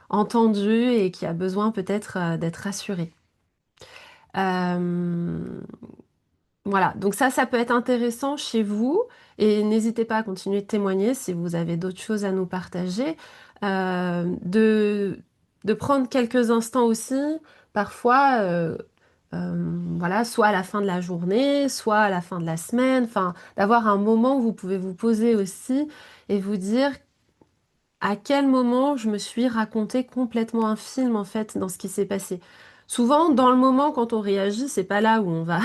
entendu et qui a besoin peut-être d'être rassuré. Euh, voilà, donc ça peut être intéressant chez vous et n'hésitez pas à continuer de témoigner si vous avez d'autres choses à nous partager, euh, de, de prendre quelques instants aussi, parfois, voilà, soit à la fin de la journée, soit à la fin de la semaine, enfin, d'avoir un moment où vous pouvez vous poser aussi et vous dire à quel moment je me suis raconté complètement un film en fait dans ce qui s'est passé. Souvent, dans le moment, quand on réagit, c'est pas là où on va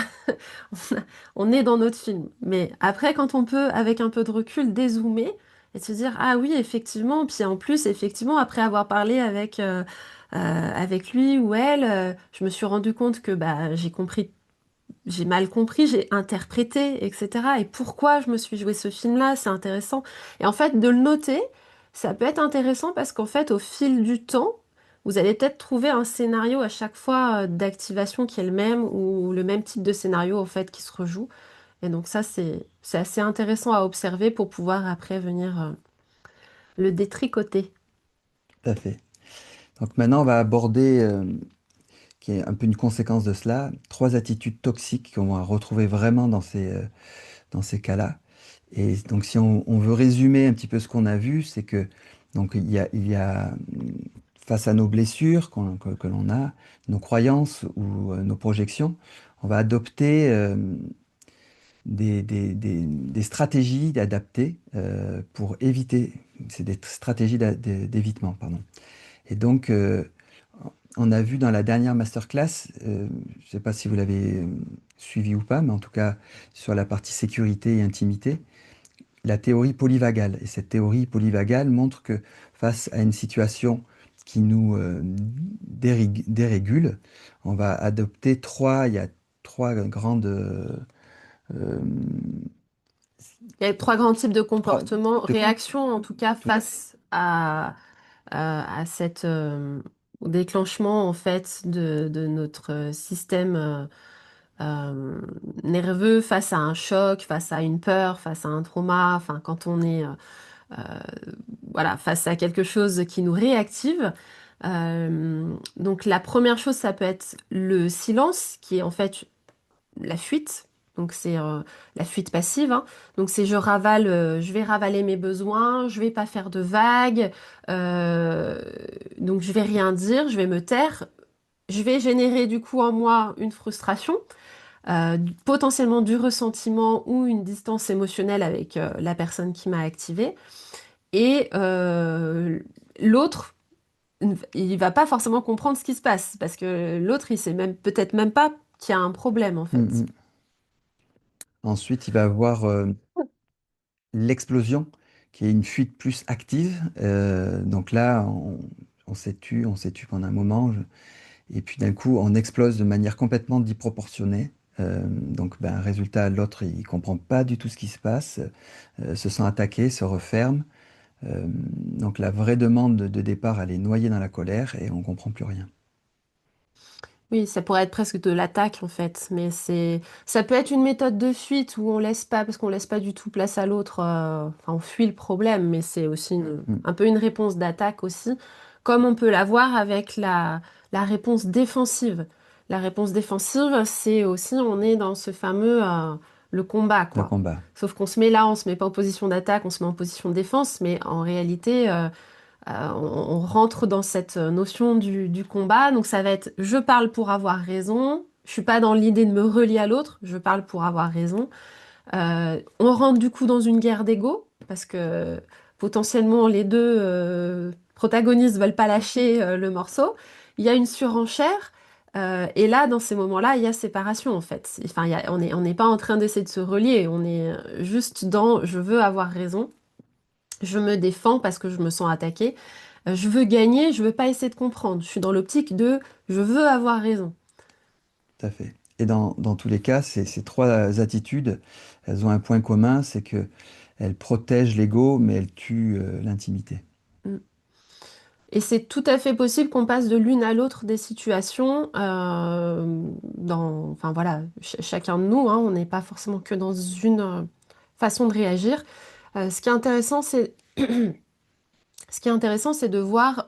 on est dans notre film. Mais après, quand on peut, avec un peu de recul, dézoomer et se dire, ah oui, effectivement, puis en plus, effectivement, après avoir parlé avec lui ou elle, je me suis rendu compte que bah, j'ai mal compris, j'ai interprété, etc. Et pourquoi je me suis joué ce film-là, c'est intéressant. Et en fait, de le noter, ça peut être intéressant parce qu'en fait, au fil du temps, vous allez peut-être trouver un scénario à chaque fois d'activation qui est le même ou le même type de scénario en fait qui se rejoue. Et donc ça, c'est assez intéressant à observer pour pouvoir après venir le détricoter. Tout à fait. Donc maintenant, on va aborder, qui est un peu une conséquence de cela, trois attitudes toxiques qu'on va retrouver vraiment dans ces cas-là. Et donc, si on veut résumer un petit peu ce qu'on a vu, c'est que donc il y a face à nos blessures que l'on a, nos croyances ou nos projections, on va adopter des stratégies adaptées pour éviter. C'est des stratégies d'évitement, pardon. Et donc, on a vu dans la dernière masterclass, je ne sais pas si vous l'avez suivi ou pas, mais en tout cas sur la partie sécurité et intimité, la théorie polyvagale. Et cette théorie polyvagale montre que face à une situation qui nous dérégule, on va adopter il y a trois grandes Il y a trois grands types de Trois- comportements, de- réactions en tout cas tout- face à cette au déclenchement en fait de notre système nerveux face à un choc, face à une peur, face à un trauma, enfin quand on est euh, voilà, face à quelque chose qui nous réactive. Donc la première chose, ça peut être le silence, qui est en fait la fuite. Donc c'est la fuite passive, hein. Donc c'est je vais ravaler mes besoins, je vais pas faire de vagues, euh, donc je vais rien dire, je vais me taire. Je vais générer du coup en moi une frustration, potentiellement du ressentiment ou une distance émotionnelle avec la personne qui m'a activée. Et l'autre, il va pas forcément comprendre ce qui se passe parce que l'autre, il sait même peut-être même pas qu'il y a un problème en Mm, fait. mm. Ensuite, il va avoir l'explosion, qui est une fuite plus active. Donc là, on s'est tu pendant un moment, et puis d'un coup, on explose de manière complètement disproportionnée. Donc, ben, résultat, l'autre, il comprend pas du tout ce qui se passe, se sent attaqué, se referme. Donc la vraie demande de départ, elle est noyée dans la colère et on comprend plus rien. Oui, ça pourrait être presque de l'attaque en fait, mais ça peut être une méthode de fuite où on laisse pas, parce qu'on laisse pas du tout place à l'autre, enfin on fuit le problème, mais c'est aussi Mm. un peu une réponse d'attaque aussi, comme on peut l'avoir avec la réponse défensive. La réponse défensive, c'est aussi, on est dans ce fameux, le combat Le quoi. combat, Sauf qu'on se met là, on se met pas en position d'attaque, on se met en position de défense, mais en réalité, on rentre dans cette notion du combat. Donc ça va être je parle pour avoir raison. Je suis pas dans l'idée de me relier à l'autre. Je parle pour avoir raison. On rentre du coup dans une guerre d'ego parce que potentiellement les deux protagonistes veulent pas lâcher le morceau. Il y a une surenchère. Et là, dans ces moments-là, il y a séparation en fait. Enfin, on n'est pas en train d'essayer de se relier. On est juste dans je veux avoir raison. Je me défends parce que je me sens attaquée. Je veux gagner, je veux pas essayer de comprendre. Je suis dans l'optique de je veux avoir raison. tout à fait. Et dans tous les cas, ces trois attitudes, elles ont un point commun, c'est que elles protègent l'ego, mais elles tuent l'intimité. Mm. Et c'est tout à fait possible qu'on passe de l'une à l'autre des situations enfin voilà, chacun de nous, hein, on n'est pas forcément que dans une façon de réagir. Ce qui est intéressant, c'est Ce qui est intéressant, c'est de voir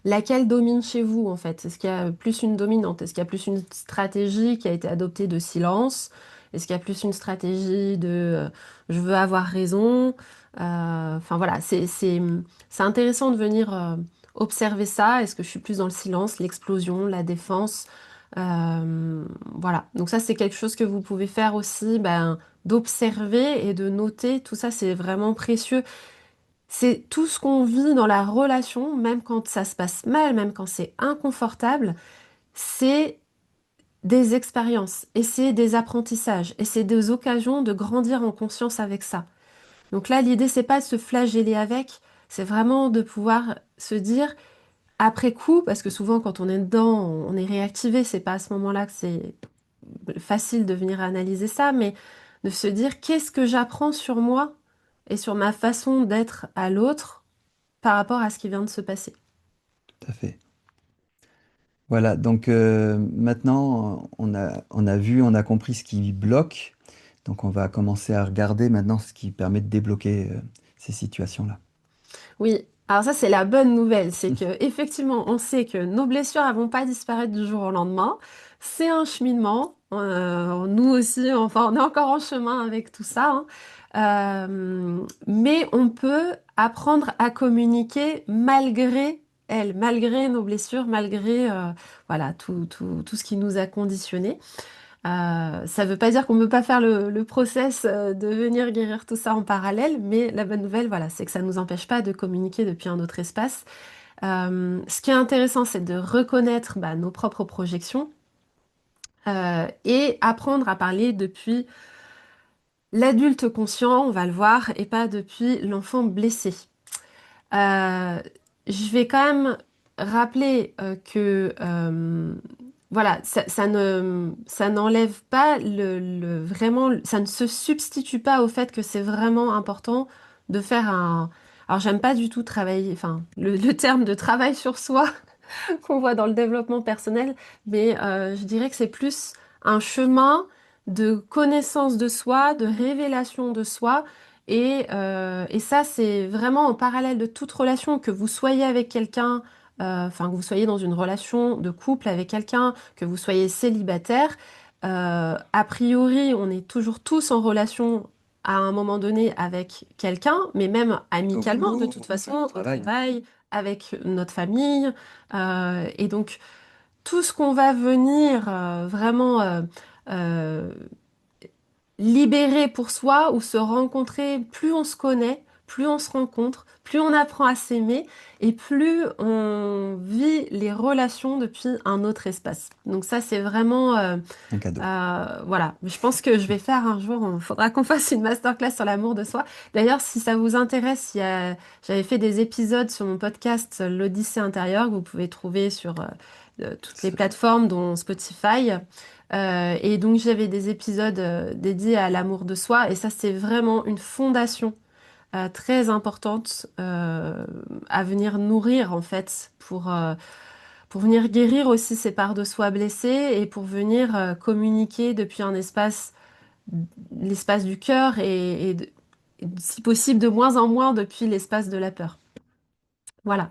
laquelle domine chez vous, en fait. Est-ce qu'il y a plus une dominante? Est-ce qu'il y a plus une stratégie qui a été adoptée de silence? Est-ce qu'il y a plus une stratégie de je veux avoir raison? Enfin voilà, c'est intéressant de venir observer ça. Est-ce que je suis plus dans le silence, l'explosion, la défense? Voilà. Donc ça, c'est quelque chose que vous pouvez faire aussi, ben, d'observer et de noter. Tout ça, c'est vraiment précieux. C'est tout ce qu'on vit dans la relation, même quand ça se passe mal, même quand c'est inconfortable, c'est des expériences et c'est des apprentissages et c'est des occasions de grandir en conscience avec ça. Donc là, l'idée, c'est pas de se flageller avec, c'est vraiment de pouvoir se dire après coup, parce que souvent quand on est dedans, on est réactivé, c'est pas à ce moment-là que c'est facile de venir analyser ça, mais de se dire qu'est-ce que j'apprends sur moi et sur ma façon d'être à l'autre par rapport à ce qui vient de se passer. Tout à fait. Voilà, donc maintenant, on a vu, on a compris ce qui bloque. Donc on va commencer à regarder maintenant ce qui permet de débloquer ces situations-là. Oui, alors ça c'est la bonne nouvelle, c'est que effectivement on sait que nos blessures elles vont pas disparaître du jour au lendemain. C'est un cheminement. Nous aussi, enfin on est encore en chemin avec tout ça, hein. Mais on peut apprendre à communiquer malgré elles, malgré nos blessures, malgré voilà tout ce qui nous a conditionnés. Ça ne veut pas dire qu'on ne peut pas faire le process de venir guérir tout ça en parallèle, mais la bonne nouvelle, voilà, c'est que ça ne nous empêche pas de communiquer depuis un autre espace. Ce qui est intéressant, c'est de reconnaître bah, nos propres projections et apprendre à parler depuis l'adulte conscient, on va le voir, et pas depuis l'enfant blessé. Euh, je vais quand même rappeler que voilà, ça n'enlève pas vraiment, ça ne se substitue pas au fait que c'est vraiment important de faire un. Alors, j'aime pas du tout travailler, enfin, le terme de travail sur soi qu'on voit dans le développement personnel, mais je dirais que c'est plus un chemin de connaissance de soi, de révélation de soi. Et ça, c'est vraiment en parallèle de toute relation, que vous soyez avec quelqu'un, enfin, que vous soyez dans une relation de couple avec quelqu'un, que vous soyez célibataire. A priori, on est toujours tous en relation à un moment donné avec quelqu'un, mais même Au amicalement, de boulot, toute au façon, au travail. travail, avec notre famille. Et donc, tout ce qu'on va venir vraiment euh, libérer pour soi ou se rencontrer, plus on se connaît, plus on se rencontre, plus on apprend à s'aimer et plus on vit les relations depuis un autre espace. Donc ça, c'est vraiment Un cadeau. voilà, je pense que je vais faire un jour, il faudra qu'on fasse une masterclass sur l'amour de soi. D'ailleurs, si ça vous intéresse, j'avais fait des épisodes sur mon podcast L'Odyssée intérieure que vous pouvez trouver sur toutes les plateformes, dont Spotify. Et donc, j'avais des épisodes dédiés à l'amour de soi. Et ça, c'est vraiment une fondation très importante à venir nourrir, en fait, pour venir guérir aussi ces parts de soi blessées et pour venir communiquer depuis un espace, l'espace du cœur et si possible de moins en moins depuis l'espace de la peur. Voilà.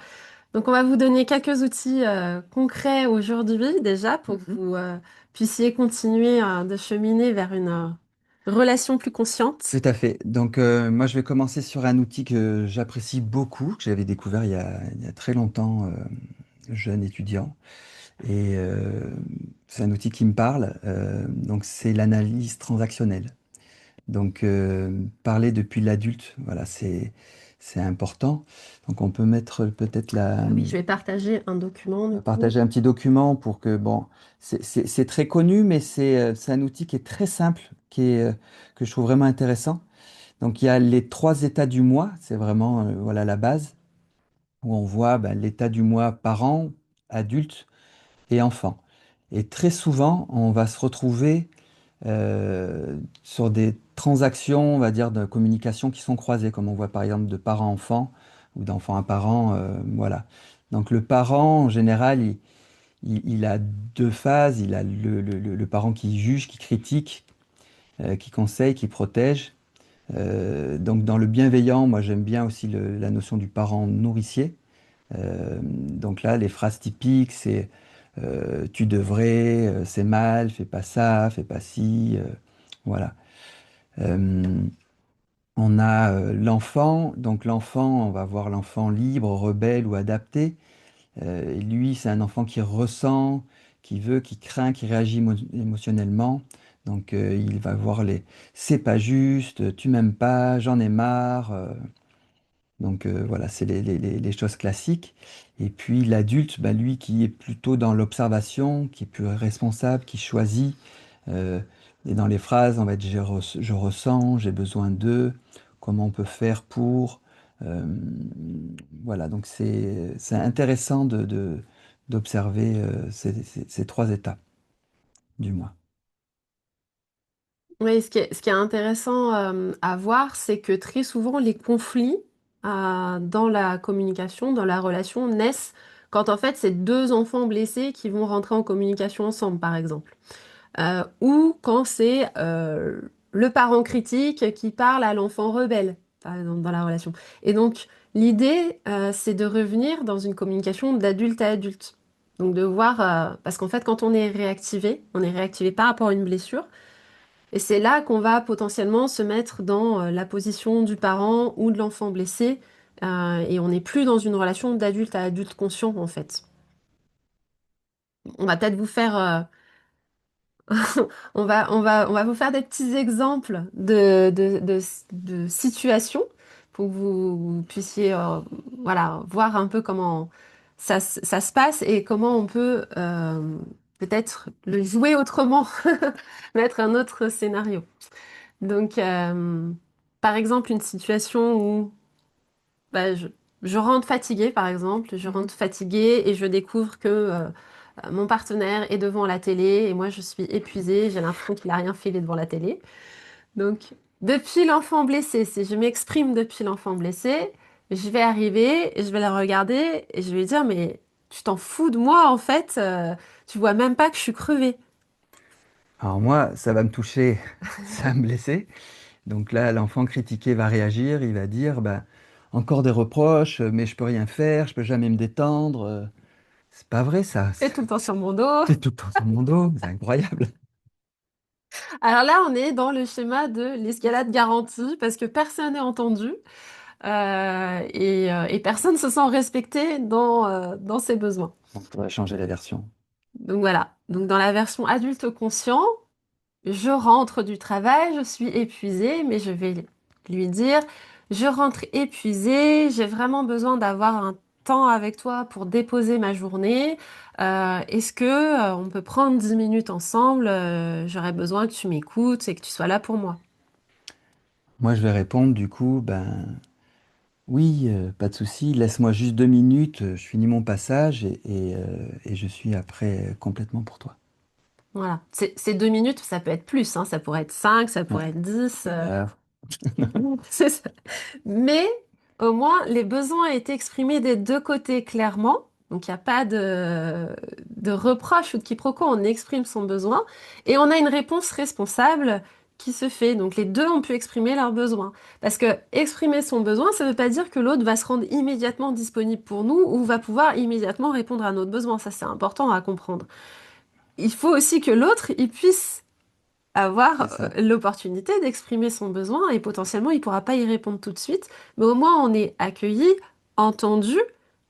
Donc on va vous donner quelques outils concrets aujourd'hui déjà pour que Mhm. vous puissiez continuer de cheminer vers une relation plus Tout consciente. à fait. Donc, moi, je vais commencer sur un outil que j'apprécie beaucoup, que j'avais découvert il y a très longtemps, jeune étudiant. Et c'est un outil qui me parle. Donc, c'est l'analyse transactionnelle. Donc, parler depuis l'adulte, voilà, c'est important. Donc, on peut mettre peut-être Ah oui, je vais partager un document du coup. partager un petit document pour que, bon, c'est très connu, mais c'est un outil qui est très simple, que je trouve vraiment intéressant. Donc, il y a les 3 états du mois, c'est vraiment, voilà, la base, où on voit ben, l'état du mois parent, adulte et enfant. Et très souvent, on va se retrouver sur des transactions, on va dire, de communication qui sont croisées, comme on voit par exemple de parent à enfant ou d'enfant à parent, voilà. Donc le parent, en général, il a 2 phases. Il a le parent qui juge, qui critique, qui conseille, qui protège. Donc dans le bienveillant, moi j'aime bien aussi la notion du parent nourricier. Donc là, les phrases typiques, c'est tu devrais, c'est mal, fais pas ça, fais pas ci, voilà. Euh, on a l'enfant, donc l'enfant, on va voir l'enfant libre, rebelle ou adapté. Et lui, c'est un enfant qui ressent, qui veut, qui craint, qui réagit émotionnellement. Donc il va voir les c'est pas juste, tu m'aimes pas, j'en ai marre. Donc voilà, c'est les choses classiques. Et puis l'adulte, bah, lui qui est plutôt dans l'observation, qui est plus responsable, qui choisit. euh, et dans les phrases, on va être je ressens, j'ai besoin d'eux, comment on peut faire pour. euh, voilà, donc c'est intéressant d'observer ces 3 étapes du moi. Oui, ce qui est intéressant à voir, c'est que très souvent les conflits dans la communication, dans la relation, naissent quand en fait c'est deux enfants blessés qui vont rentrer en communication ensemble, par exemple. Ou quand c'est le parent critique qui parle à l'enfant rebelle, par exemple, dans la relation. Et donc, l'idée, c'est de revenir dans une communication d'adulte à adulte. Donc, de voir, parce qu'en fait, quand on est réactivé par rapport à une blessure, et c'est là qu'on va potentiellement se mettre dans la position du parent ou de l'enfant blessé, et on n'est plus dans une relation d'adulte à adulte conscient, en fait. On va peut-être vous faire on va vous faire des petits exemples de situations pour que vous puissiez voilà, voir un peu comment ça se passe et comment on peut peut-être le jouer autrement, mettre un autre scénario. Donc, par exemple, une situation où bah, je rentre fatiguée, par exemple, je rentre fatiguée et je découvre que Mon partenaire est devant la télé et moi je suis épuisée, j'ai l'impression qu'il a rien fait, il est devant la télé. Donc, depuis l'enfant blessé, si je m'exprime depuis l'enfant blessé, je vais arriver et je vais la regarder et je vais lui dire, mais tu t'en fous de moi en fait, tu vois même pas que je suis crevée. Alors moi, ça va me toucher, ça va me blesser. Donc là, l'enfant critiqué va réagir, il va dire, bah, encore des reproches, mais je peux rien faire, je peux jamais me détendre. C'est pas vrai ça, Et tout le temps sur mon dos. c'est tout le temps sur mon dos, c'est incroyable. Alors là, on est dans le schéma de l'escalade garantie parce que personne n'est entendu et personne se sent respecté dans ses besoins. On pourrait changer la version. Donc voilà. Donc dans la version adulte conscient, je rentre du travail, je suis épuisée, mais je vais lui dire, je rentre épuisée, j'ai vraiment besoin d'avoir un temps avec toi pour déposer ma journée. Est-ce que on peut prendre 10 minutes ensemble? J'aurais besoin que tu m'écoutes et que tu sois là pour moi. Moi, je vais répondre du coup, ben oui, pas de souci, laisse-moi juste 2 minutes, je finis mon passage et je suis après complètement pour toi. Voilà. Ces 2 minutes, ça peut être plus, hein, ça pourrait être 5, ça Ouais, pourrait être 10. 1 heure. C'est ça. Mais au moins, les besoins ont été exprimés des deux côtés clairement. Donc, il n'y a pas de reproche ou de quiproquo. On exprime son besoin et on a une réponse responsable qui se fait. Donc, les deux ont pu exprimer leurs besoins. Parce que exprimer son besoin, ça ne veut pas dire que l'autre va se rendre immédiatement disponible pour nous ou va pouvoir immédiatement répondre à notre besoin. Ça, c'est important à comprendre. Il faut aussi que l'autre, il puisse C'est avoir ça. l'opportunité d'exprimer son besoin et potentiellement il pourra pas y répondre tout de suite, mais au moins on est accueilli, entendu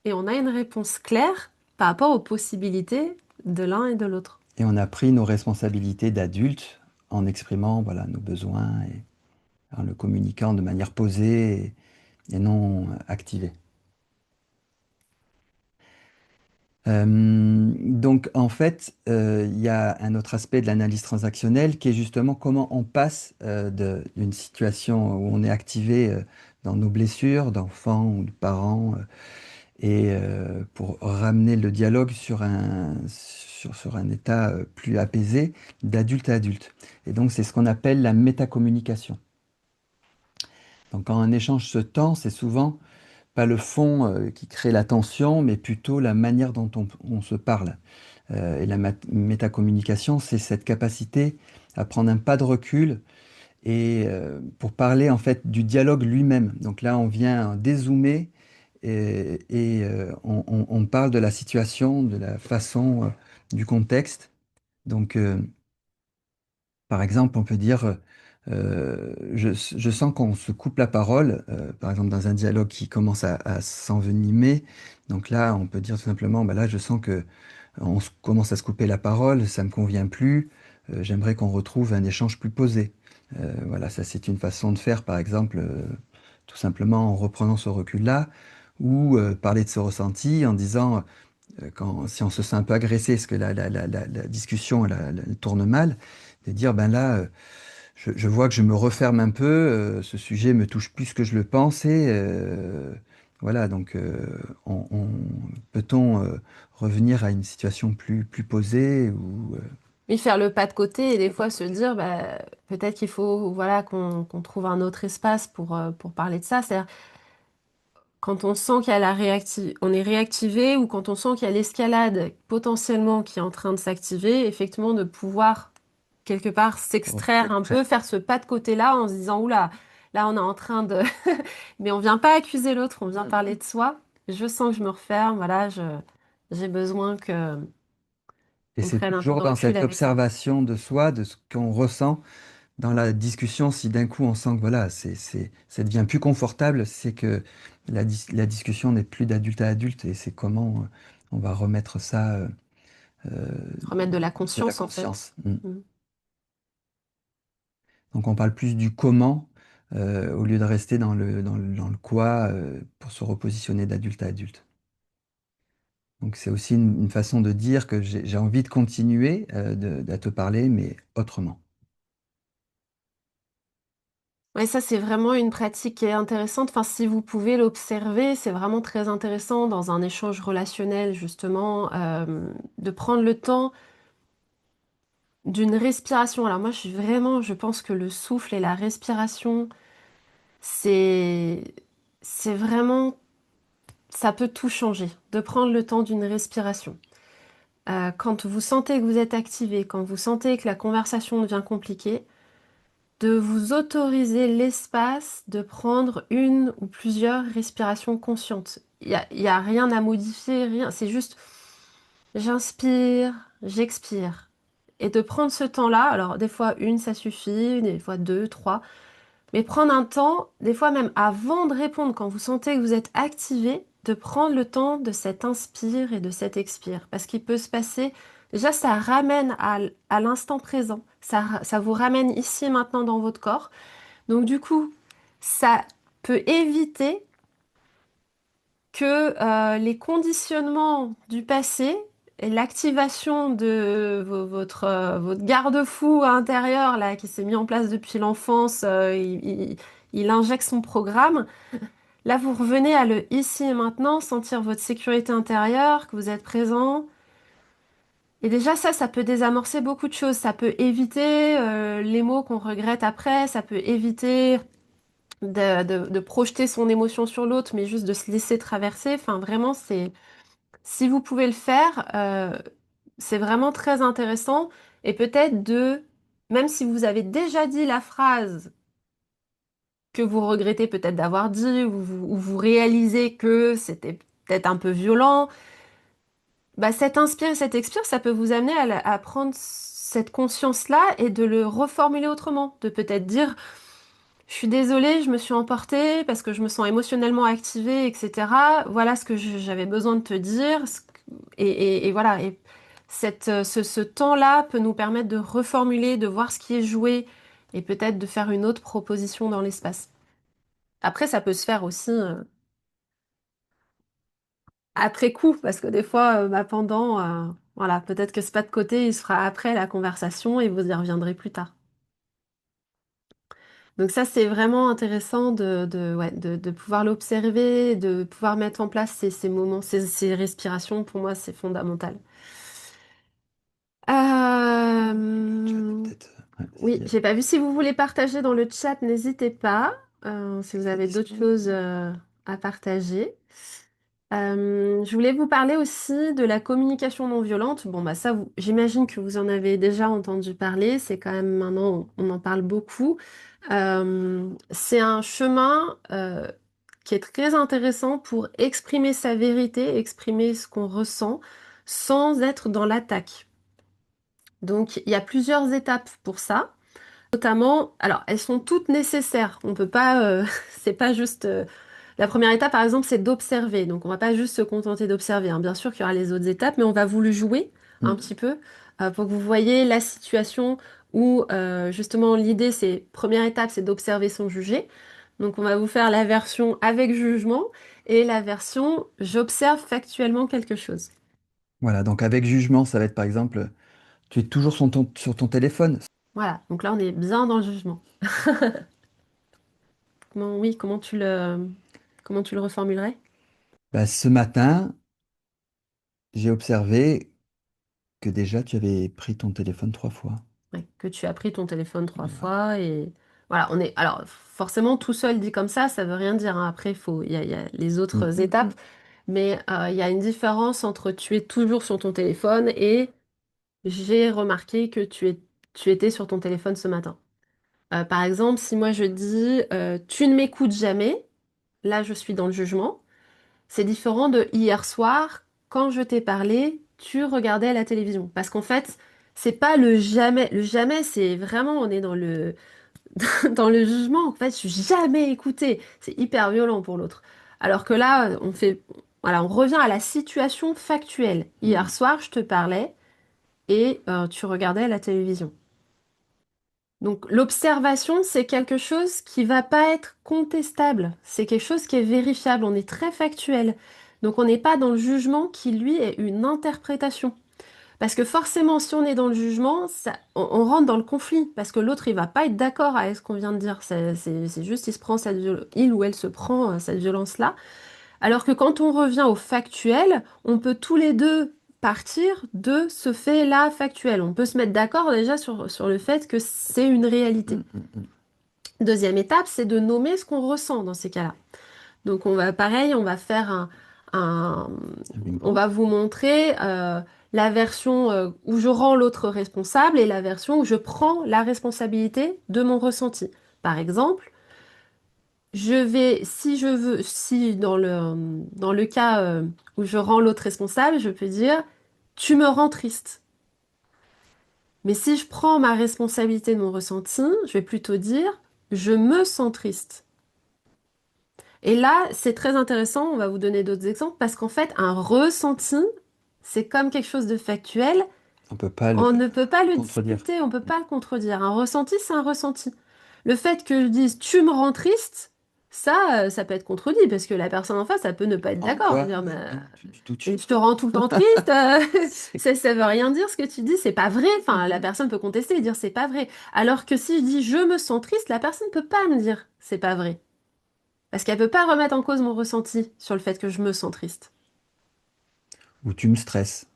et on a une réponse claire par rapport aux possibilités de l'un et de l'autre. Et on a pris nos responsabilités d'adultes en exprimant voilà, nos besoins et en le communiquant de manière posée et non activée. Donc en fait, il y a un autre aspect de l'analyse transactionnelle qui est justement comment on passe d'une situation où on est activé dans nos blessures d'enfants ou de parents pour ramener le dialogue sur un état plus apaisé d'adulte à adulte. Et donc c'est ce qu'on appelle la métacommunication. Donc quand un échange se tend, c'est souvent pas le fond qui crée la tension, mais plutôt la manière dont on se parle. Et la métacommunication, c'est cette capacité à prendre un pas de recul et pour parler en fait du dialogue lui-même. Donc là, on vient dézoomer on parle de la situation, de la façon, du contexte. Donc, par exemple, on peut dire, je sens qu'on se coupe la parole, par exemple dans un dialogue qui commence à s'envenimer. Donc là, on peut dire tout simplement, bah là, je sens que commence à se couper la parole, ça me convient plus. J'aimerais qu'on retrouve un échange plus posé. Voilà, ça c'est une façon de faire, par exemple, tout simplement en reprenant ce recul-là, ou parler de ce ressenti en disant, si on se sent un peu agressé, parce que la discussion elle tourne mal, de dire, ben là, je vois que je me referme un peu, ce sujet me touche plus que je le pensais. Voilà, donc peut-on revenir à une situation plus posée ou, Oui, faire le pas de côté et des fois se dire bah, peut-être qu'il faut voilà qu'on trouve un autre espace pour parler de ça. C'est-à-dire quand on sent qu'il y a on est réactivé ou quand on sent qu'il y a l'escalade potentiellement qui est en train de s'activer, effectivement de pouvoir quelque part s'extraire un peu, faire ce pas de côté-là en se disant, oula, là on est en train de... Mais on vient pas accuser l'autre, on vient parler de soi. Je sens que je me referme, voilà, j'ai besoin que et on c'est prenne un peu toujours de dans recul cette avec ça. observation de soi, de ce qu'on ressent dans la discussion, si d'un coup on sent que voilà, ça devient plus confortable, c'est que la discussion n'est plus d'adulte à adulte et c'est comment on va remettre ça euh, Remettre de la de la conscience en fait. conscience. Mm. Mm. Donc on parle plus du comment au lieu de rester dans le quoi pour se repositionner d'adulte à adulte. Donc c'est aussi une façon de dire que j'ai envie de continuer à te parler, mais autrement. Ouais, ça, c'est vraiment une pratique qui est intéressante. Enfin, si vous pouvez l'observer, c'est vraiment très intéressant dans un échange relationnel, justement, de prendre le temps d'une respiration. Alors moi, je pense que le souffle et la respiration, c'est, c'est vraiment, ça peut tout changer. De prendre le temps d'une respiration. Quand vous sentez que vous êtes activé, quand vous sentez que la conversation devient compliquée, de vous autoriser l'espace de prendre une ou plusieurs respirations conscientes. Il y a rien à modifier, rien. C'est juste, j'inspire, j'expire. Et de prendre ce temps-là, alors des fois une, ça suffit, des fois deux, trois, mais prendre un temps, des fois même avant de répondre, quand vous sentez que vous êtes activé, de prendre le temps de cet inspire et de cet expire. Parce qu'il peut se passer, déjà ça ramène à l'instant présent, ça vous ramène ici et maintenant dans votre corps. Donc du coup, ça peut éviter que les conditionnements du passé et l'activation de votre garde-fou intérieur là, qui s'est mis en place depuis l'enfance, il injecte son programme. Là, vous revenez à le ici et maintenant, sentir votre sécurité intérieure, que vous êtes présent. Et déjà, ça peut désamorcer beaucoup de choses. Ça peut éviter les mots qu'on regrette après, ça peut éviter de projeter son émotion sur l'autre, mais juste de se laisser traverser. Enfin, vraiment, si vous pouvez le faire, c'est vraiment très intéressant. Et peut-être même si vous avez déjà dit la phrase que vous regrettez peut-être d'avoir dit, ou vous réalisez que c'était peut-être un peu violent, bah, cet inspire et cet expire, ça peut vous amener à prendre cette conscience-là et de le reformuler autrement. De peut-être dire, je suis désolée, je me suis emportée parce que je me sens émotionnellement activée, etc. Voilà ce que j'avais besoin de te dire. Et voilà. Et ce temps-là peut nous permettre de reformuler, de voir ce qui est joué et peut-être de faire une autre proposition dans l'espace. Après, ça peut se faire aussi après coup, parce que des fois, bah, pendant, voilà, peut-être que ce pas de côté, il se fera après la conversation et vous y reviendrez plus tard. Donc ça, c'est vraiment intéressant ouais, de pouvoir l'observer, de pouvoir mettre en place ces moments, ces respirations. Pour moi, c'est fondamental. Chat, Euh, peut-être. Ouais, oui, j'ai pas vu. Si vous voulez partager dans le chat, n'hésitez pas. Si vous c'est avez d'autres dispo. choses à partager. Je voulais vous parler aussi de la communication non violente. Bon, bah ça, j'imagine que vous en avez déjà entendu parler. C'est quand même maintenant, on en parle beaucoup. C'est un chemin qui est très intéressant pour exprimer sa vérité, exprimer ce qu'on ressent, sans être dans l'attaque. Donc, il y a plusieurs étapes pour ça. Notamment, alors elles sont toutes nécessaires. On peut pas, c'est pas juste. La première étape, par exemple, c'est d'observer. Donc, on va pas juste se contenter d'observer, hein. Bien sûr qu'il y aura les autres étapes, mais on va vous le jouer un Mm. petit peu pour que vous voyez la situation où justement l'idée, c'est première étape, c'est d'observer sans juger. Donc, on va vous faire la version avec jugement et la version j'observe factuellement quelque chose. Voilà, donc avec jugement, ça va être par exemple, tu es toujours sur ton téléphone. Voilà. Donc là, on est bien dans le jugement. Oui, comment tu le reformulerais? Bah, ce matin, j'ai observé que déjà tu avais pris ton téléphone 3 fois. Ouais, que tu as pris ton téléphone trois Voilà. fois et voilà, on est alors forcément tout seul dit comme ça veut rien dire, hein. Après, il y a les Mm. autres étapes, mais il y a une différence entre tu es toujours sur ton téléphone et j'ai remarqué que tu étais sur ton téléphone ce matin. Par exemple, si moi je dis tu ne m'écoutes jamais, là je suis dans le jugement. C'est différent de hier soir, quand je t'ai parlé, tu regardais la télévision. Parce qu'en fait, c'est pas le jamais. Le jamais, c'est vraiment, on est dans dans le jugement. En fait, je suis jamais écouté. C'est hyper violent pour l'autre. Alors que là, voilà, on revient à la situation factuelle. Hier Mm. soir, je te parlais et tu regardais la télévision. Donc l'observation, c'est quelque chose qui va pas être contestable. C'est quelque chose qui est vérifiable. On est très factuel. Donc on n'est pas dans le jugement qui, lui, est une interprétation. Parce que forcément, si on est dans le jugement, on rentre dans le conflit, parce que l'autre, il va pas être d'accord avec ce qu'on vient de dire. C'est juste, il ou elle se prend cette violence-là. Alors que quand on revient au factuel, on peut tous les deux partir de ce fait-là factuel. On peut se mettre d'accord déjà sur le fait que c'est une réalité. Mm, mm, mm. Deuxième étape, c'est de nommer ce qu'on ressent dans ces cas-là. Donc on va pareil, on va faire un- Un on bingo. va vous montrer la version où je rends l'autre responsable et la version où je prends la responsabilité de mon ressenti. Par exemple, si je veux, si dans le cas où je rends l'autre responsable, je peux dire, tu me rends triste. Mais si je prends ma responsabilité de mon ressenti, je vais plutôt dire, je me sens triste. Et là, c'est très intéressant, on va vous donner d'autres exemples, parce qu'en fait, un ressenti, c'est comme quelque chose de factuel, On peut pas le on ne peut pas le contredire. discuter, on ne peut pas le contredire. Un ressenti, c'est un ressenti. Le fait que je dise tu me rends triste, ça peut être contredit, parce que la personne en face, ça peut ne pas être En d'accord. quoi? Dire, Non, du tout. mais je te rends tout le temps triste, C'est ça veut rien dire ce que tu dis, c'est pas vrai. Enfin, la Mhm. personne peut contester et dire c'est pas vrai. Alors que si je dis je me sens triste, la personne peut pas me dire c'est pas vrai. Parce qu'elle peut pas remettre en cause mon ressenti sur le fait que je me sens triste. Ou tu me stresses.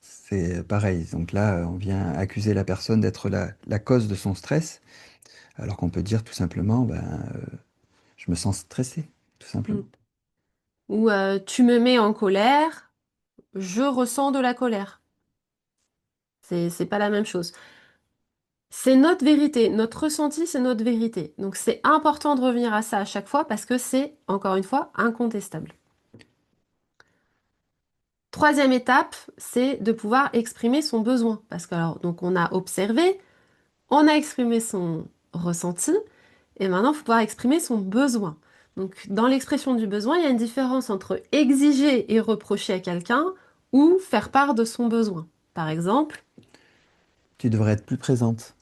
C'est pareil. Donc là, on vient accuser la personne d'être la cause de son stress, alors qu'on peut dire tout simplement, ben, je me sens stressé, tout Mm. simplement. Ou tu me mets en colère, je ressens de la colère. C'est pas la même chose. C'est notre vérité, notre ressenti, c'est notre vérité. Donc c'est important de revenir à ça à chaque fois parce que c'est, encore une fois, incontestable. Troisième étape, c'est de pouvoir exprimer son besoin. Parce que alors, donc on a observé, on a exprimé son ressenti, et maintenant il faut pouvoir exprimer son besoin. Donc dans l'expression du besoin, il y a une différence entre exiger et reprocher à quelqu'un ou faire part de son besoin. Par exemple, Tu devrais être plus présente.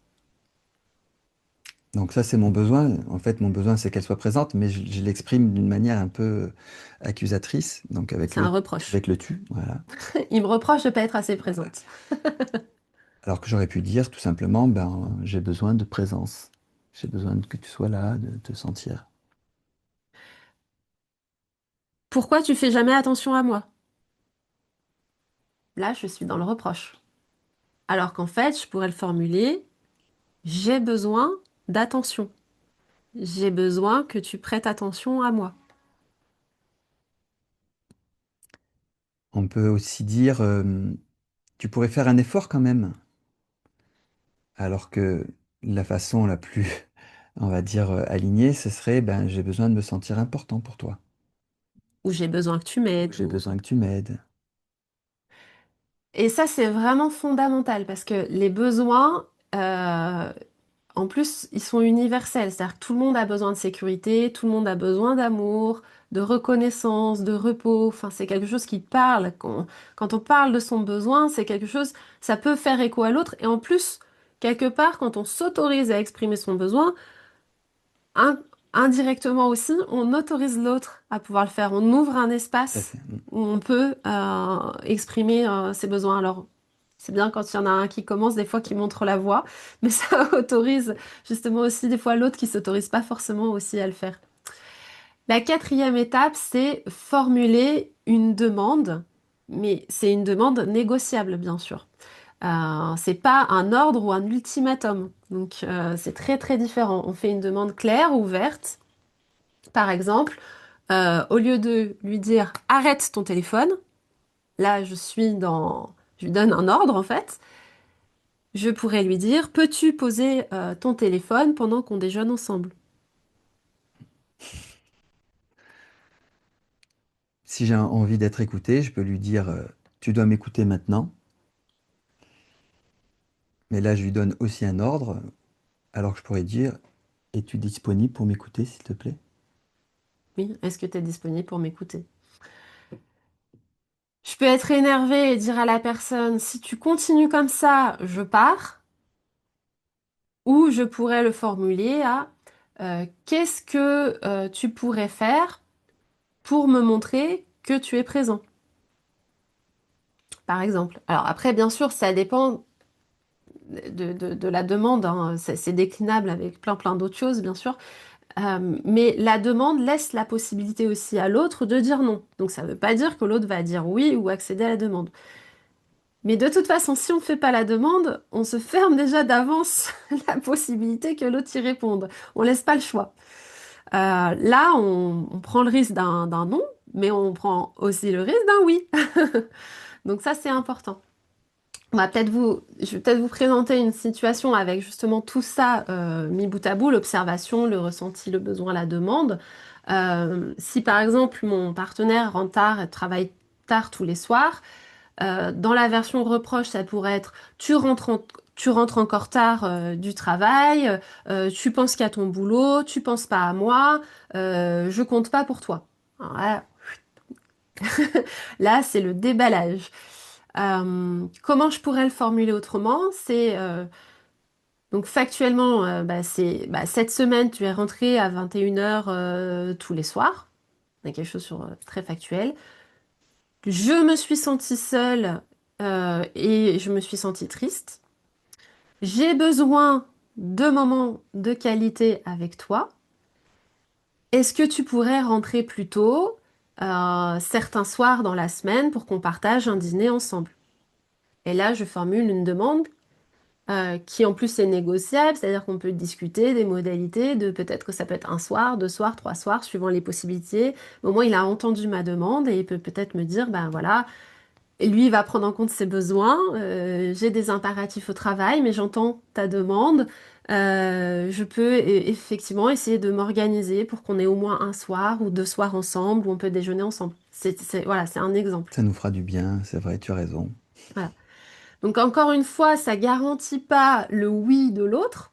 Donc ça, c'est mon besoin. En fait, mon besoin, c'est qu'elle soit présente, mais je l'exprime d'une manière un peu accusatrice, donc c'est un reproche. avec le tu, voilà. Il me reproche de ne pas être assez Voilà. présente. Alors que j'aurais pu dire tout simplement, ben, j'ai besoin de présence. J'ai besoin que tu sois là, de te sentir. Pourquoi tu fais jamais attention à moi? Là, je suis dans le reproche. Alors qu'en fait, je pourrais le formuler, j'ai besoin d'attention. J'ai besoin que tu prêtes attention à moi. On peut aussi dire, tu pourrais faire un effort quand même. Alors que la façon la plus, on va dire, alignée, ce serait, ben, j'ai besoin de me sentir important pour toi. Ou j'ai besoin que tu Ou m'aides. j'ai besoin que tu m'aides. Et ça, c'est vraiment fondamental parce que les besoins, en plus, ils sont universels. C'est-à-dire que tout le monde a besoin de sécurité, tout le monde a besoin d'amour, de reconnaissance, de repos. Enfin, c'est quelque chose qui parle. Quand on parle de son besoin, c'est quelque chose, ça peut faire écho à l'autre. Et en plus, quelque part, quand on s'autorise à exprimer son besoin, in- indirectement aussi, on autorise l'autre à pouvoir le faire. On ouvre un Tout à espace fait. où on peut exprimer ses besoins. Alors, c'est bien quand il y en a un qui commence, des fois qui montre la voie, mais ça autorise justement aussi des fois l'autre qui s'autorise pas forcément aussi à le faire. La quatrième étape, c'est formuler une demande, mais c'est une demande négociable, bien sûr. C'est pas un ordre ou un ultimatum. Donc, c'est très très différent. On fait une demande claire, ouverte. Par exemple, au lieu de lui dire arrête ton téléphone, là je lui donne un ordre en fait. Je pourrais lui dire peux-tu poser ton téléphone pendant qu'on déjeune ensemble? Si j'ai envie d'être écouté, je peux lui dire, tu dois m'écouter maintenant. Mais là, je lui donne aussi un ordre, alors que je pourrais dire, es-tu disponible pour m'écouter, s'il te plaît? Oui, est-ce que tu es disponible pour m'écouter? Je peux être énervée et dire à la personne si tu continues comme ça, je pars. Ou je pourrais le formuler à qu'est-ce que tu pourrais faire pour me montrer que tu es présent? par exemple. Alors après, bien sûr, ça dépend de la demande, hein. C'est déclinable avec plein d'autres choses, bien sûr. Mais la demande laisse la possibilité aussi à l'autre de dire non. Donc ça ne veut pas dire que l'autre va dire oui ou accéder à la demande. Mais de toute façon, si on ne fait pas la demande, on se ferme déjà d'avance la possibilité que l'autre y réponde. On laisse pas le choix. Là, on prend le risque d'un non, mais on prend aussi le risque d'un oui. Donc ça, c'est important. Je vais peut-être vous présenter une situation avec justement tout ça mis bout à bout, l'observation, le ressenti, le besoin, la demande. Si par exemple mon partenaire rentre tard et travaille tard tous les soirs, dans la version reproche, ça pourrait être tu rentres encore tard du travail, tu penses qu'à ton boulot, tu penses pas à moi, je compte pas pour toi. Alors là, c'est le déballage. Comment je pourrais le formuler autrement? C'est donc factuellement, c'est cette semaine, tu es rentré à 21 h tous les soirs. C'est quelque chose sur très factuel. Je me suis sentie seule et je me suis sentie triste. J'ai besoin de moments de qualité avec toi. Est-ce que tu pourrais rentrer plus tôt, certains soirs dans la semaine pour qu'on partage un dîner ensemble? Et là, je formule une demande qui en plus est négociable, c'est-à-dire qu'on peut discuter des modalités de peut-être que ça peut être un soir, 2 soirs, 3 soirs, suivant les possibilités. Au moins, il a entendu ma demande et il peut peut-être me dire, ben voilà, et lui, il va prendre en compte ses besoins. J'ai des impératifs au travail, mais j'entends ta demande. Je peux effectivement essayer de m'organiser pour qu'on ait au moins un soir ou 2 soirs ensemble où on peut déjeuner ensemble. Voilà, c'est un exemple. Ça nous fera du bien, c'est vrai, tu as raison. Voilà. Donc encore une fois, ça garantit pas le oui de l'autre.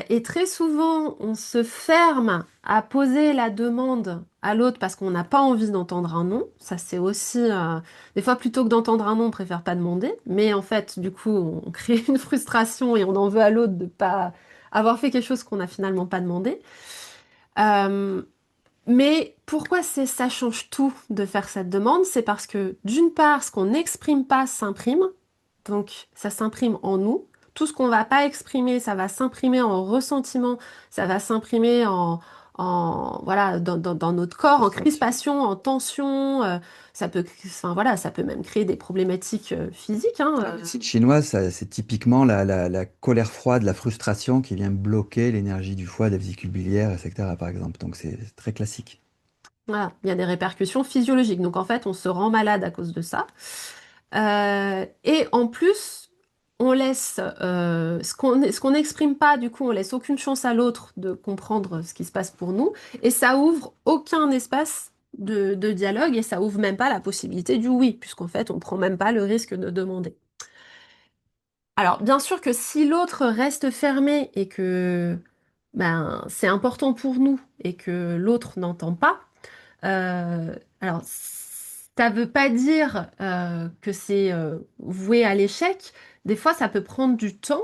Et très souvent, on se ferme à poser la demande à l'autre parce qu'on n'a pas envie d'entendre un non. Ça, c'est aussi, des fois, plutôt que d'entendre un non, on préfère pas demander. Mais en fait, du coup, on crée une frustration et on en veut à l'autre de pas avoir fait quelque chose qu'on n'a finalement pas demandé. Euh, mais pourquoi ça change tout de faire cette demande? C'est parce que d'une part, ce qu'on n'exprime pas s'imprime, donc ça s'imprime en nous. Tout ce qu'on va pas exprimer, ça va s'imprimer en ressentiment, ça va s'imprimer voilà, dans notre corps, en Ressenti. crispation, en tension. Enfin, voilà, ça peut même créer des problématiques physiques, hein. La médecine chinoise, c'est typiquement la colère froide, la frustration qui vient bloquer l'énergie du foie, des vésicules biliaires, etc., par exemple. Donc c'est très classique. Voilà, il y a des répercussions physiologiques. Donc en fait, on se rend malade à cause de ça. Et en plus, on laisse ce qu'on n'exprime pas, du coup, on laisse aucune chance à l'autre de comprendre ce qui se passe pour nous, et ça ouvre aucun espace de dialogue, et ça ouvre même pas la possibilité du oui, puisqu'en fait, on prend même pas le risque de demander. Alors, bien sûr que si l'autre reste fermé et que ben, c'est important pour nous et que l'autre n'entend pas, alors, ça veut pas dire que c'est voué à l'échec. Des fois, ça peut prendre du temps